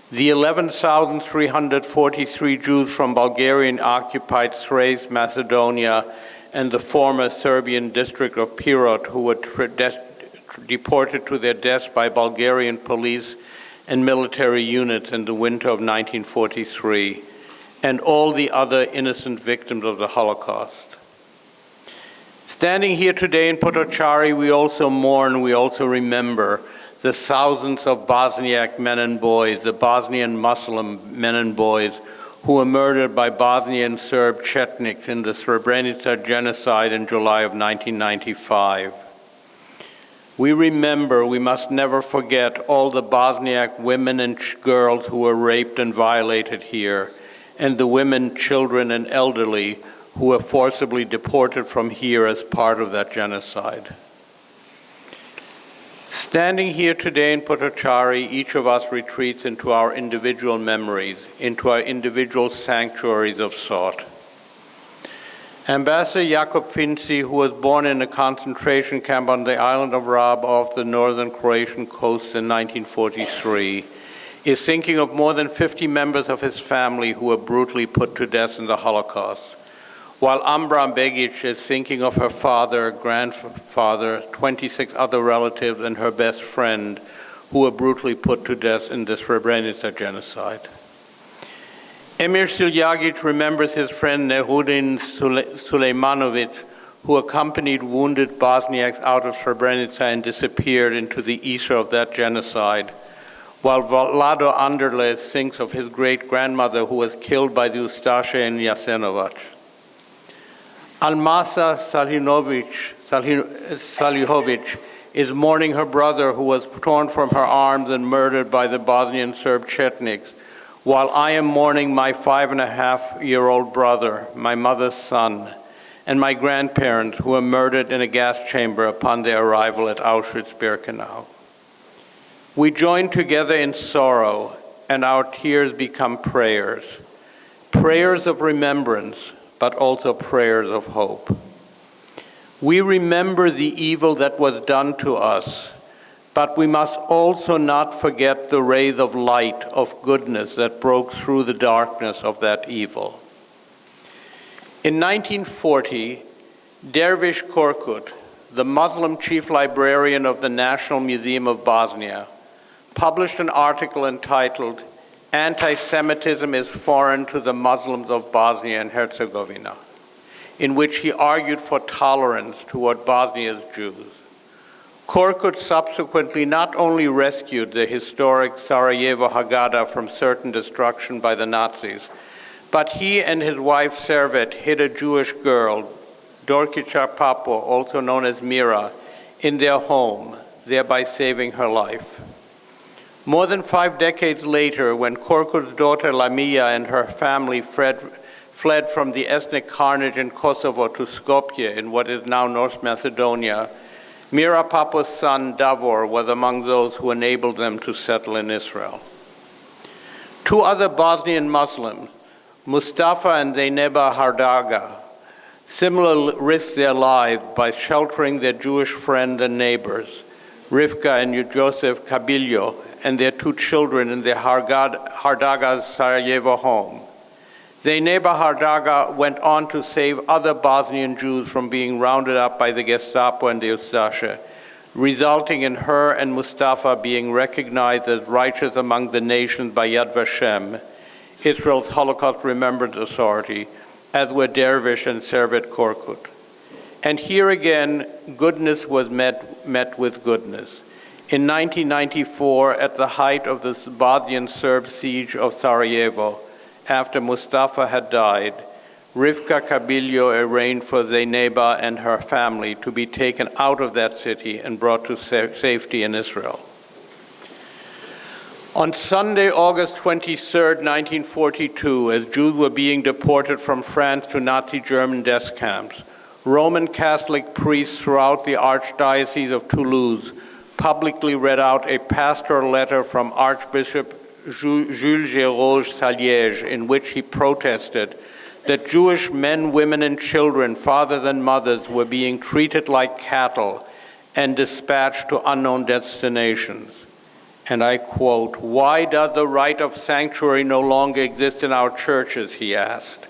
the 11,343 Jews from Bulgarian-occupied Thrace, Macedonia, and the former Serbian district of Pirot who were deported to their deaths by Bulgarian police and military units in the winter of 1943, and all the other innocent victims of the Holocaust. Standing here today in Potocari, we also mourn, we also remember the thousands of Bosniak men and boys, the Bosnian Muslim men and boys who were murdered by Bosnian Serb Chetniks in the Srebrenica genocide in July of 1995. We remember, we must never forget all the Bosniak women and girls who were raped and violated here, and the women, children, and elderly who were forcibly deported from here as part of that genocide. Standing here today in Potocari, each of us retreats into our individual memories, into our individual sanctuaries of thought. Ambassador Jakub Finci, who was born in a concentration camp on the island of Rab off the northern Croatian coast in 1943, is thinking of more than 50 members of his family who were brutally put to death in the Holocaust, while Ambra Begic is thinking of her father, grandfather, 26 other relatives, and her best friend who were brutally put to death in the Srebrenica genocide. Emir Siljagic remembers his friend Nehudin Sulejmanovic, who accompanied wounded Bosniaks out of Srebrenica and disappeared into the ether of that genocide, while Vlado Anderle thinks of his great-grandmother who was killed by the Ustaše in Jasenovac. Almasa Salihovic is mourning her brother who was torn from her arms and murdered by the Bosnian Serb Chetniks, while I am mourning my 5.5-year-old brother, my mother's son, and my grandparents who were murdered in a gas chamber upon their arrival at Auschwitz-Birkenau. We join together in sorrow, and our tears become prayers, prayers of remembrance, but also prayers of hope. We remember the evil that was done to us, but we must also not forget the rays of light, of goodness that broke through the darkness of that evil. In 1940, Dervish Korkut, the Muslim chief librarian of the National Museum of Bosnia, published an article entitled "Anti-Semitism is Foreign to the Muslims of Bosnia and Herzegovina," in which he argued for tolerance toward Bosnia's Jews. Korkut subsequently not only rescued the historic Sarajevo Haggadah from certain destruction by the Nazis, but he and his wife Servet hid a Jewish girl, Dorkica Papo, also known as Mira, in their home, thereby saving her life. More than 5 decades later, when Korkut's daughter Lamia and her family fled from the ethnic carnage in Kosovo to Skopje in what is now North Macedonia, Mira Papo's son Davor was among those who enabled them to settle in Israel. 2 other Bosnian Muslims, Mustafa and Zeyneba Hardaga, similarly risked their lives by sheltering their Jewish friends and neighbors, Rivka and Joseph Kabiljo, and their 2 children in their Hardaga's Sarajevo home. Zeyneba Hardaga went on to save other Bosnian Jews from being rounded up by the Gestapo and the Ustaše, resulting in her and Mustafa being recognized as righteous among the nations by Yad Vashem, Israel's Holocaust Remembrance Authority, as were Dervish and Servet Korkut. And here again, goodness was met with goodness. In 1994, at the height of the Bosnian Serb siege of Sarajevo, after Mustafa had died, Rivka Kabiljo arranged for Zeyneba and her family to be taken out of that city and brought to safety in Israel. On Sunday, August 23, 1942, as Jews were being deported from France to Nazi German death camps, Roman Catholic priests throughout the Archdiocese of Toulouse publicly read out a pastoral letter from Archbishop Jules Géroge Saliège, in which he protested that Jewish men, women, and children, fathers and mothers, were being treated like cattle and dispatched to unknown destinations. And I quote, "Why does the right of sanctuary no longer exist in our churches?" he asked.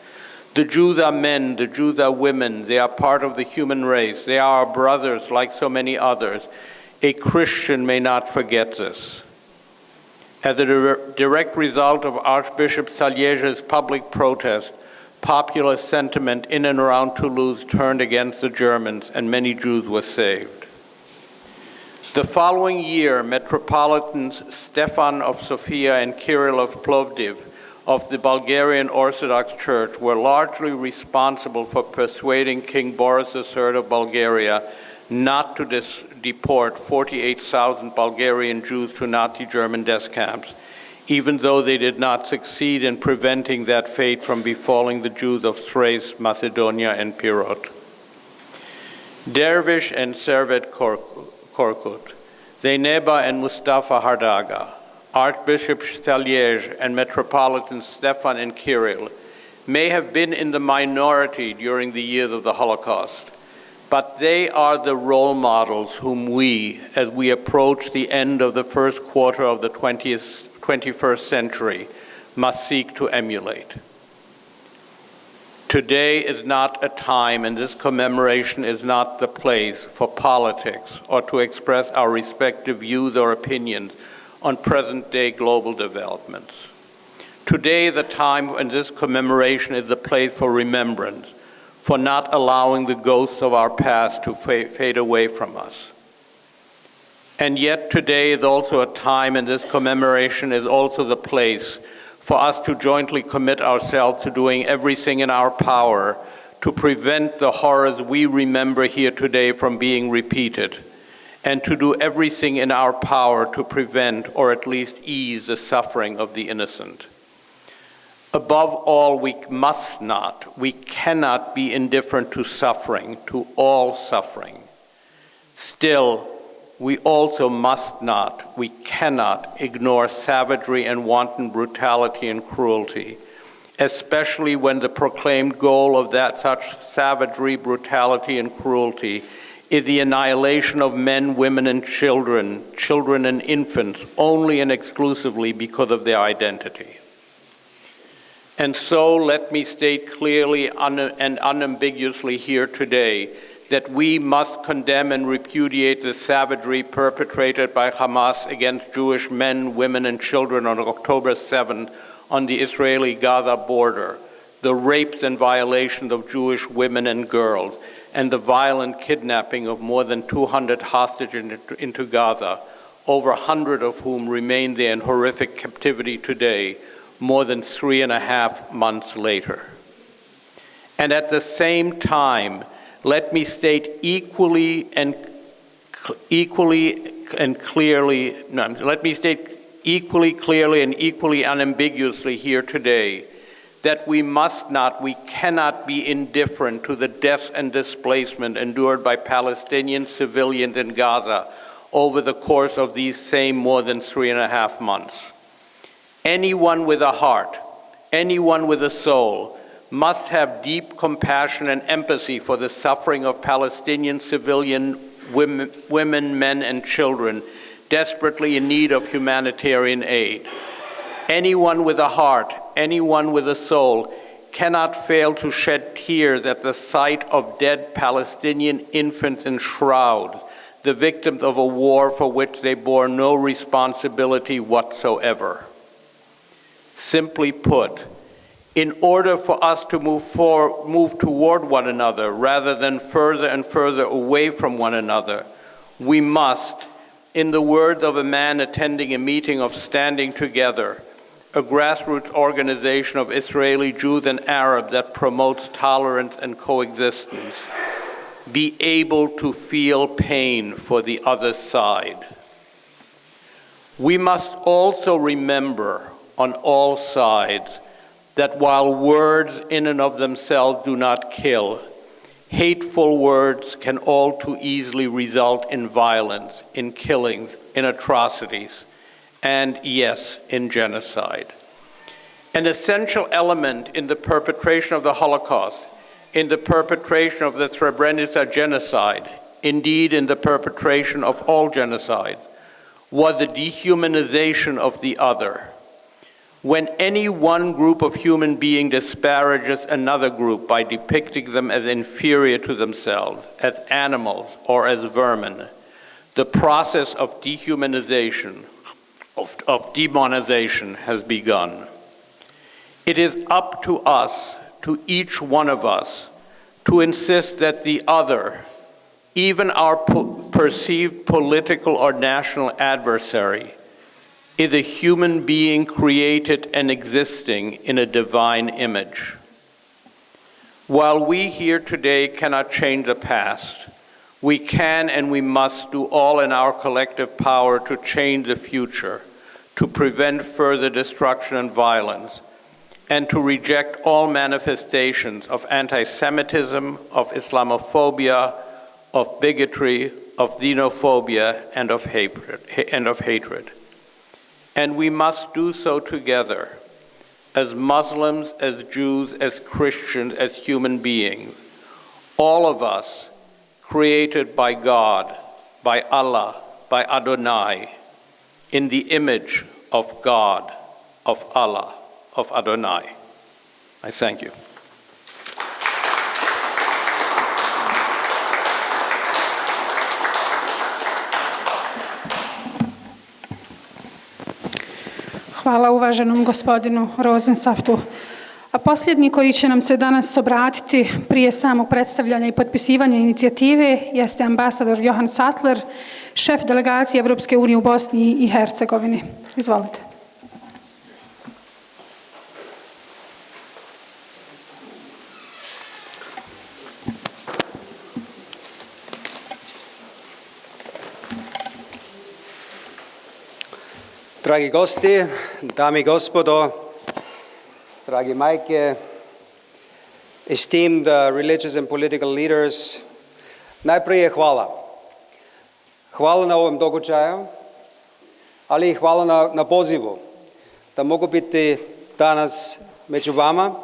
"The Jews are men, the Jews are women, they are part of the human race, they are our brothers like so many others. A Christian may not forget this." As a direct result of Archbishop Saliège's public protest, popular sentiment in and around Toulouse turned against the Germans, and many Jews were saved. The following year, Metropolitans Stefan of Sofia and Kirill of Plovdiv of the Bulgarian Orthodox Church were largely responsible for persuading King Boris III of Bulgaria not to deport 48,000 Bulgarian Jews to Nazi German death camps, even though they did not succeed in preventing that fate from befalling the Jews of Thrace, Macedonia, and Pirot. Dervish and Servet Korkut, Zeyneba and Mustafa Hardaga, Archbishop Saliege and Metropolitans Stefan and Kirill may have been in the minority during the years of the Holocaust, but they are the role models whom we, as we approach the end of the first quarter of the 21st century, must seek to emulate. Today is not a time, and this commemoration is not the place for politics or to express our respective views or opinions on present-day global developments. Today, the time when this commemoration is the place for remembrance, for not allowing the ghosts of our past to fade away from us. And yet today is also a time, and this commemoration is also the place for us to jointly commit ourselves to doing everything in our power to prevent the horrors we remember here today from being repeated, and to do everything in our power to prevent or at least ease the suffering of the innocent. Above all, we cannot be indifferent to suffering, to all suffering. Still, we also we cannot ignore savagery and wanton brutality and cruelty, especially when the proclaimed goal of such savagery, brutality, and cruelty is the annihilation of men, women, and children and infants, only and exclusively because of their identity. And so let me state clearly and unambiguously here today that we must condemn and repudiate the savagery perpetrated by Hamas against Jewish men, women, and children on October 7th on the Israeli-Gaza border, the rapes and violations of Jewish women and girls, and the violent kidnapping of more than 200 hostages into Gaza, over 100 of whom remain there in horrific captivity today, more than 3.5 months later. And at the same time, let me state equally and clearly and equally unambiguously here today that we cannot be indifferent to the death and displacement endured by Palestinian civilians in Gaza over the course of these same more than 3.5 months. Anyone with a heart, anyone with a soul, must have deep compassion and empathy for the suffering of Palestinian civilian women, men, and children desperately in need of humanitarian aid. Anyone with a heart, anyone with a soul, cannot fail to shed tears at the sight of dead Palestinian infants in shrouds, the victims of a war for which they bore no responsibility whatsoever. Simply put, in order for us to move toward one another rather than further and further away from one another, we must, in the words of a man attending a meeting of Standing Together, a grassroots organization of Israeli Jews and Arabs that promotes tolerance and coexistence, be able to feel pain for the other side. We must also remember on all sides that while words in and of themselves do not kill, hateful words can all too easily result in violence, in killings, in atrocities, and yes, in genocide. An essential element in the perpetration of the Holocaust, in the perpetration of the Srebrenica genocide, indeed in the perpetration of all genocide, was the dehumanization of the other. When any one group of human beings disparages another group by depicting them as inferior to themselves, as animals, or as vermin, the process of dehumanization, of demonization has begun. It is up to us to each one of us to insist that the other, even our perceived political or national adversary, is a human being created and existing in a divine image. While we here today cannot change the past, we can and we must do all in our collective power to change the future, to prevent further destruction and violence, and to reject all manifestations of anti-Semitism, of Islamophobia, of bigotry, of xenophobia, and of hatred. And we must do so together, as Muslims, as Jews, as Christians, as human beings, all of us created by God, by Allah, by Adonai, in the image of God, of Allah, of Adonai. I thank you. Hvala uvaženom gospodinu Rosensaftu. A posljednji koji će nam se danas obratiti prije samog predstavljanja i potpisivanja inicijative jeste ambasador Johan Sattler, šef delegacije Evropske unije u Bosni i Hercegovini. Izvolite. Dragi gosti, dame i gospodo, dragi majke, esteemed religious and political leaders, najprije hvala. Hvala na ovom događaju, ali i hvala na pozivu da mogu biti danas među vama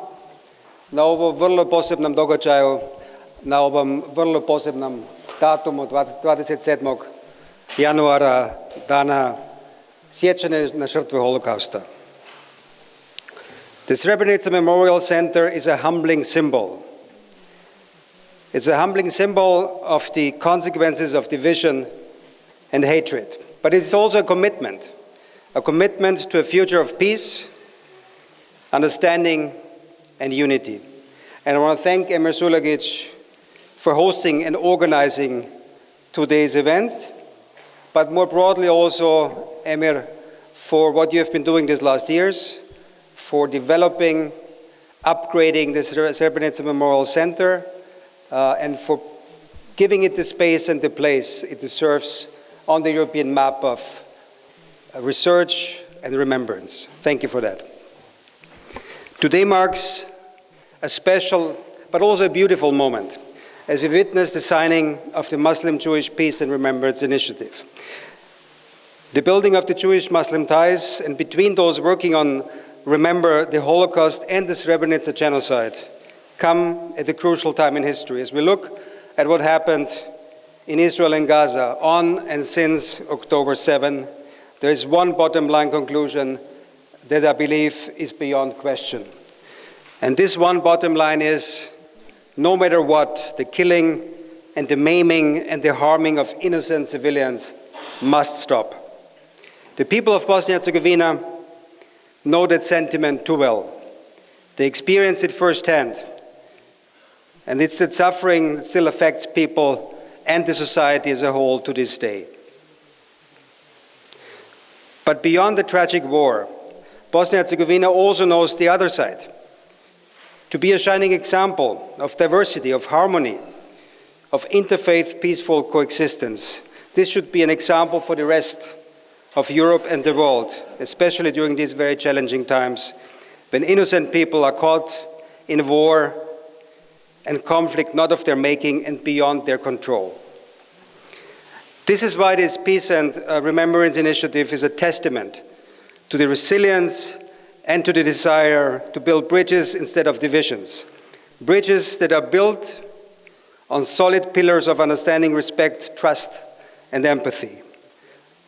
na ovom vrlo posebnom događaju, na ovom vrlo posebnom datumu 27. januara, dana sjećanja na žrtve holokausta. The Srebrenica Memorial Center is a humbling symbol. It's a humbling symbol of the consequences of division and hatred. But it's also a commitment to a future of peace, understanding, and unity. And I want to thank Emir Sulagic for hosting and organizing today's event, but more broadly also, Emir, for what you have been doing these last years, for developing, upgrading the Srebrenica Memorial Center, and for giving it the space and the place it deserves on the European map of research and remembrance. Thank you for that. Today marks a special but also a beautiful moment as we witness the signing of the Muslim-Jewish Peace and Remembrance Initiative. The building of the Jewish-Muslim ties, and between those working on Remember the Holocaust and the Srebrenica genocide, come at a crucial time in history as we look at what happened in Israel and Gaza on and since October 7. There is one bottom line conclusion that I believe is beyond question. And this one bottom line is, no matter what, the killing and the maiming and the harming of innocent civilians must stop. The people of Bosnia and Herzegovina know that sentiment too well. They experience it firsthand. And it's that suffering that still affects people and the society as a whole to this day. But beyond the tragic war, Bosnia and Herzegovina also knows the other side. To be a shining example of diversity, of harmony, of interfaith peaceful coexistence. This should be an example for the rest of Europe and the world, especially during these very challenging times, when innocent people are caught in war and conflict not of their making and beyond their control. This is why this Peace and Remembrance Initiative is a testament to the resilience and to the desire to build bridges instead of divisions. Bridges that are built on solid pillars of understanding, respect, trust, and empathy.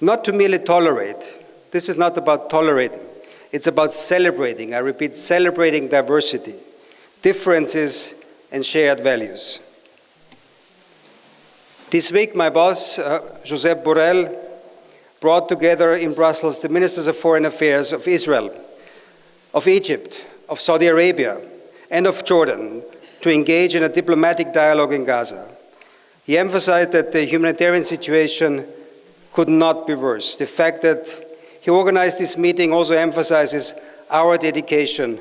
Not to merely tolerate. This is not about tolerating. It's about celebrating. I repeat, celebrating diversity, differences, and shared values. This week, my boss, Josep Borrell, brought together in Brussels the ministers of foreign affairs of Israel, of Egypt, of Saudi Arabia, and of Jordan to engage in a diplomatic dialogue in Gaza. He emphasized that the humanitarian situation could not be worse. The fact that he organized this meeting also emphasizes our dedication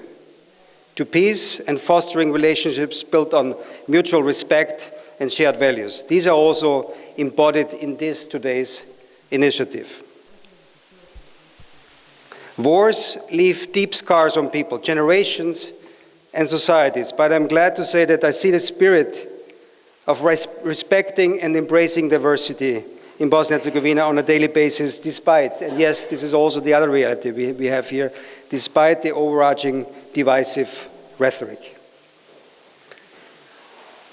to peace and fostering relationships built on mutual respect and shared values. These are also embodied in today's initiative. Wars leave deep scars on people, generations, and societies, but I'm glad to say that I see the spirit of respecting and embracing diversity in Bosnia and Herzegovina on a daily basis, despite, and yes, this is also the other reality we have here, despite the overarching divisive rhetoric.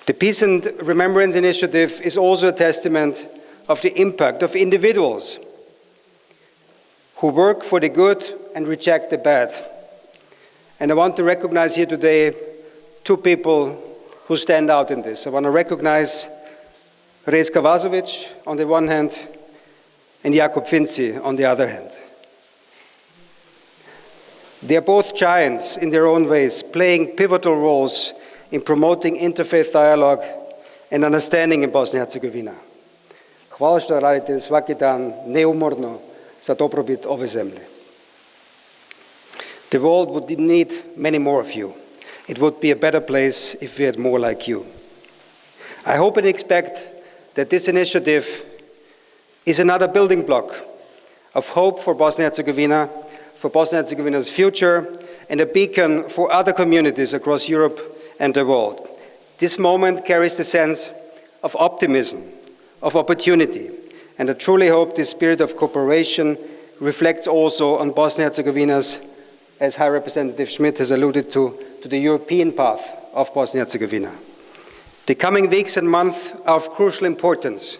The Peace and Remembrance Initiative is also a testament of the impact of individuals who work for the good and reject the bad. And I want to recognize here today two people who stand out in this. I want to recognize Jevrejska Vazovic on the one hand and Jakub Finci on the other hand. They are both giants in their own ways, playing pivotal roles in promoting interfaith dialogue and understanding in Bosnia and Herzegovina. Hvala što radite svaki dan neumorno za dobrobit ove zemlje. The world would need many more of you. It would be a better place if we had more like you. I hope and expect that this initiative is another building block of hope for Bosnia and Herzegovina, for Bosnia and Herzegovina's future, and a beacon for other communities across Europe and the world. This moment carries the sense of optimism, of opportunity, and I truly hope this spirit of cooperation reflects also on Bosnia and Herzegovina's, as High Representative Schmidt has alluded to the European path of Bosnia and Herzegovina. The coming weeks and months are of crucial importance,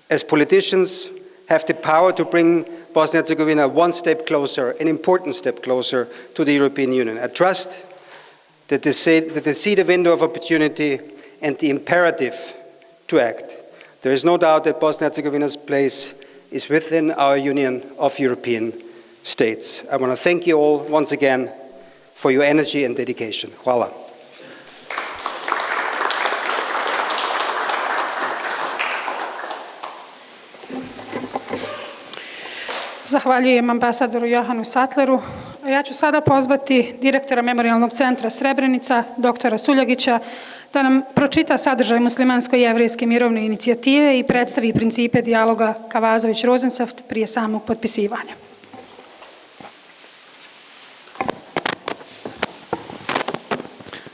as politicians have the power to bring Bosnia and Herzegovina one step closer, an important step closer to the European Union. I trust that they see the window of opportunity and the imperative to act. There is no doubt that Bosnia and Herzegovina's place is within our Union of European States. I want to thank you all once again for your energy and dedication. Hvala. Zahvaljujem ambasadoru Johanu Sattleru. Ja ću sada pozvati direktora Memorijalnog centra Srebrenica, doktora Suljagića, da nam pročita sadržaj muslimansko-jevrejske mirovne inicijative i predstavi principe dijaloga Kavazović-Rosensaft prije samog potpisivanja.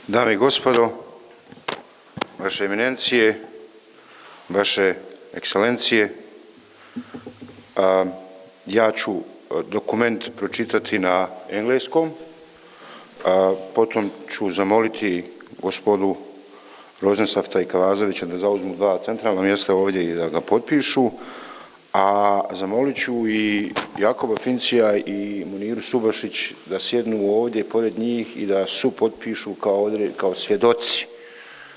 Dame i gospodo, vaše eminencije, vaše ekscelencije, ja ću dokument pročitati na engleskom, potom ću zamoliti gospodu Rosensafta i Kavazovića da zauzmu dva centralna mjesta ovdje i da ga potpišu, a zamolit ću i Jakoba Fincija i Muniru Subašić da sjednu ovdje pored njih i da supotpišu kao svjedoci,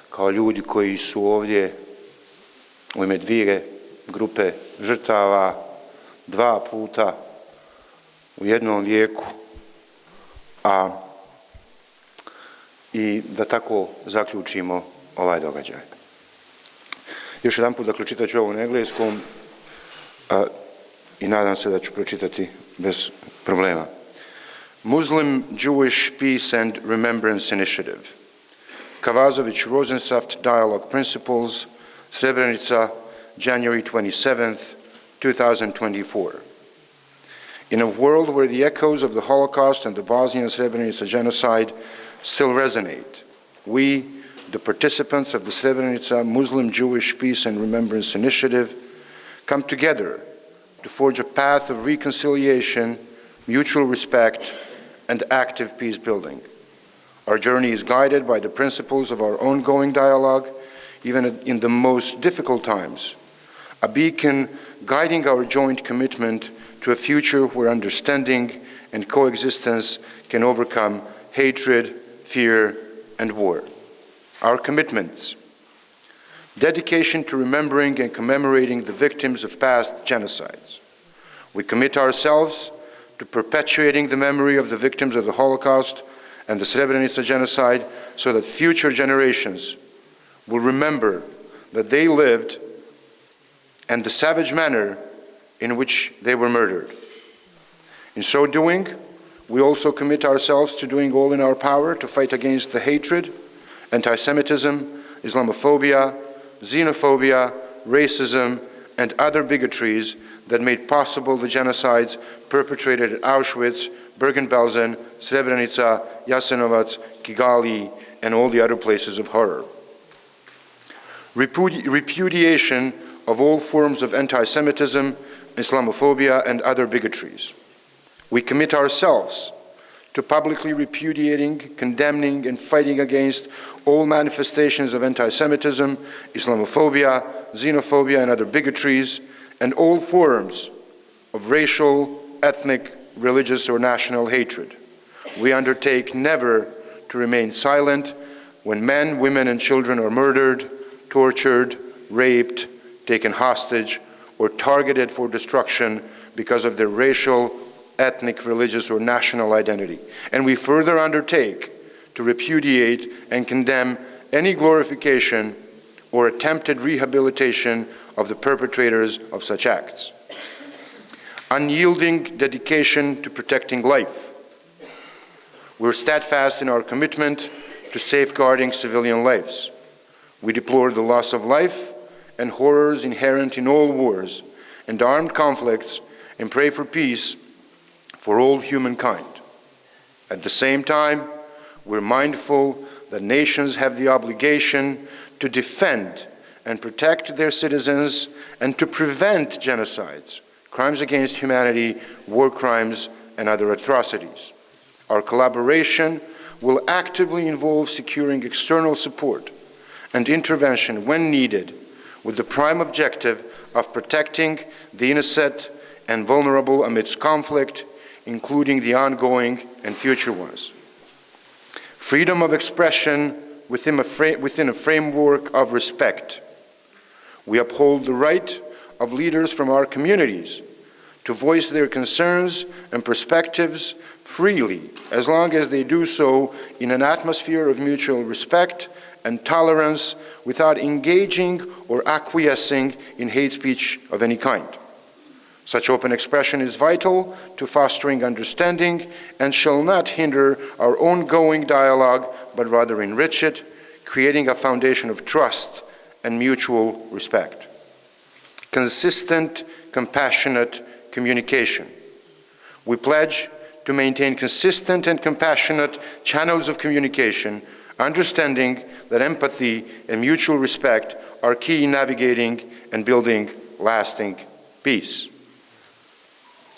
kao ljudi koji su ovdje u ime dvije grupe žrtava dva puta u jednom vijeku, i da tako zaključimo ovaj događaj. Još jedan put, dakle, čitat ću ovo na engleskom i nadam se da ću pročitati bez problema. Muslim Jewish Peace and Remembrance Initiative. Kavazović-Rosensaft Dialogue Principles, Srebrenica, January 27th, 2024. In a world where the echoes of the Holocaust and the Bosnian Srebrenica genocide still resonate, we, the participants of the Srebrenica Muslim Jewish Peace and Remembrance Initiative, come together to forge a path of reconciliation, mutual respect, and active peace building. Our journey is guided by the principles of our ongoing dialogue, even in the most difficult times, a beacon guiding our joint commitment to a future where understanding and coexistence can overcome hatred, fear, and war. Our commitments: dedication to remembering and commemorating the victims of past genocides. We commit ourselves to perpetuating the memory of the victims of the Holocaust and the Srebrenica genocide so that future generations will remember that they lived and the savage manner in which they were murdered. In so doing, we also commit ourselves to doing all in our power to fight against the hatred, anti-Semitism, Islamophobia, xenophobia, racism, and other bigotries that made possible the genocides perpetrated at Auschwitz, Bergen-Belsen, Srebrenica, Jasenovac, Kigali, and all the other places of horror. Repudiation of all forms of anti-Semitism, Islamophobia, and other bigotries. We commit ourselves to publicly repudiating, condemning, and fighting against all manifestations of anti-Semitism, Islamophobia, xenophobia, and other bigotries, and all forms of racial, ethnic, religious, or national hatred. We undertake never to remain silent when men, women, and children are murdered, tortured, raped, taken hostage, or targeted for destruction because of their racial, ethnic, religious, or national identity. And we further undertake to repudiate and condemn any glorification or attempted rehabilitation of the perpetrators of such acts. Unyielding dedication to protecting life. We're steadfast in our commitment to safeguarding civilian lives. We deplore the loss of life and horrors inherent in all wars and armed conflicts and pray for peace for all humankind. At the same time, we're mindful that nations have the obligation to defend and protect their citizens and to prevent genocides, crimes against humanity, war crimes, and other atrocities. Our collaboration will actively involve securing external support and intervention when needed, with the prime objective of protecting the innocent and vulnerable amidst conflict, including the ongoing and future ones. Freedom of expression within a framework of respect. We uphold the right of leaders from our communities to voice their concerns and perspectives freely, as long as they do so in an atmosphere of mutual respect and tolerance without engaging or acquiescing in hate speech of any kind. Such open expression is vital to fostering understanding and shall not hinder our ongoing dialogue, but rather enrich it, creating a foundation of trust and mutual respect. Consistent, compassionate communication. We pledge to maintain consistent and compassionate channels of communication, understanding that empathy and mutual respect are key in navigating and building lasting peace.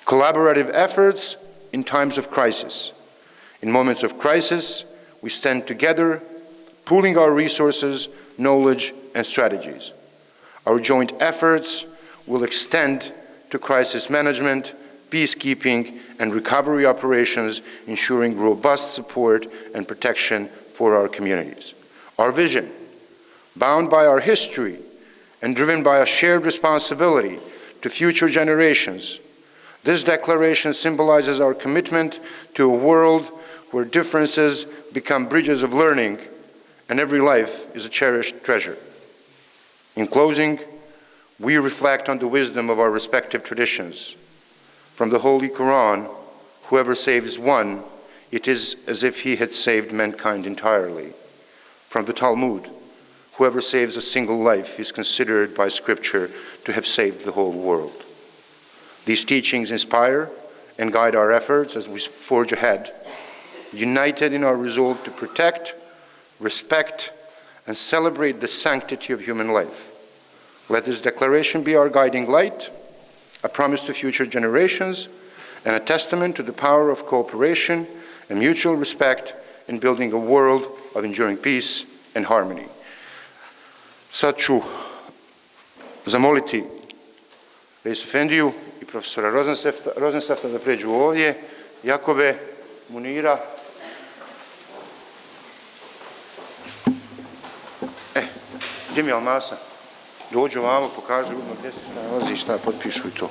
Collaborative efforts in times of crisis. In moments of crisis, we stand together, pooling our resources, knowledge, and strategies. Our joint efforts will extend to crisis management, peacekeeping, and recovery operations, ensuring robust support and protection for our communities. Our vision, bound by our history and driven by a shared responsibility to future generations, this declaration symbolizes our commitment to a world where differences become bridges of learning and every life is a cherished treasure. In closing, we reflect on the wisdom of our respective traditions. From the Holy Quran, whoever saves one, it is as if he had saved mankind entirely. From the Talmud, whoever saves a single life is considered by Scripture to have saved the whole world. These teachings inspire and guide our efforts as we forge ahead, united in our resolve to protect, respect, and celebrate the sanctity of human life. Let this declaration be our guiding light, a promise to future generations, and a testament to the power of cooperation and mutual respect in building a world of enduring peace and harmony. Sad ću zamoliti Reisu Efendiju i profesora Rosensafta da pređu ovdje, Jakobe, Munira. Gdje mi je Almasa? Dođu ovamo, pokažu ljudima gdje se nalazi i šta potpišu i to.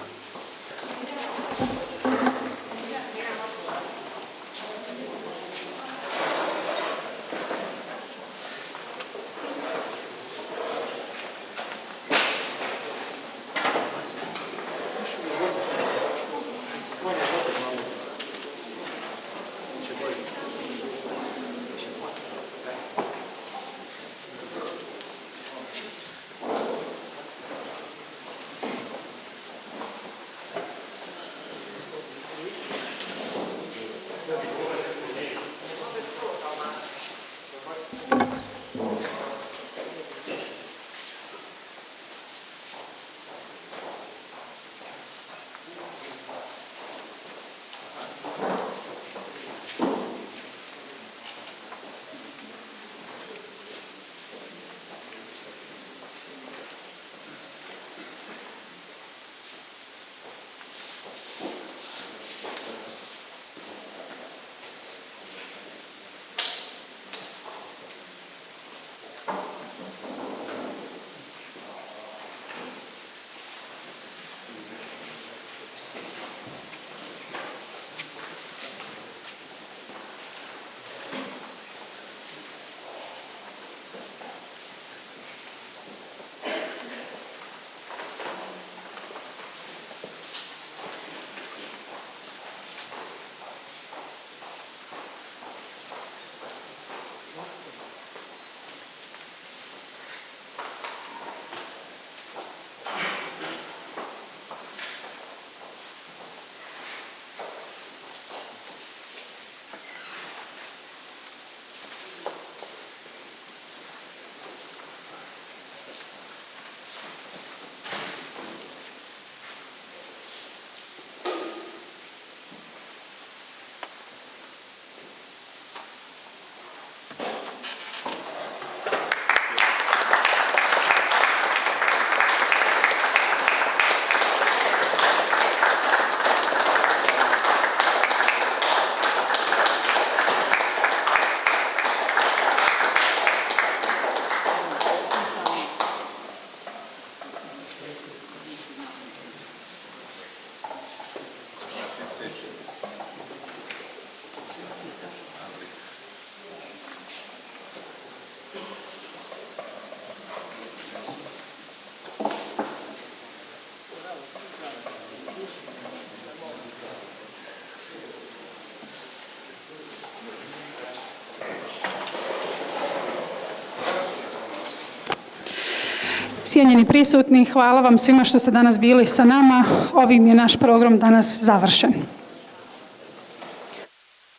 Cijenjeni prisutni, hvala vam svima što ste danas bili sa nama. Ovim je naš program danas završen.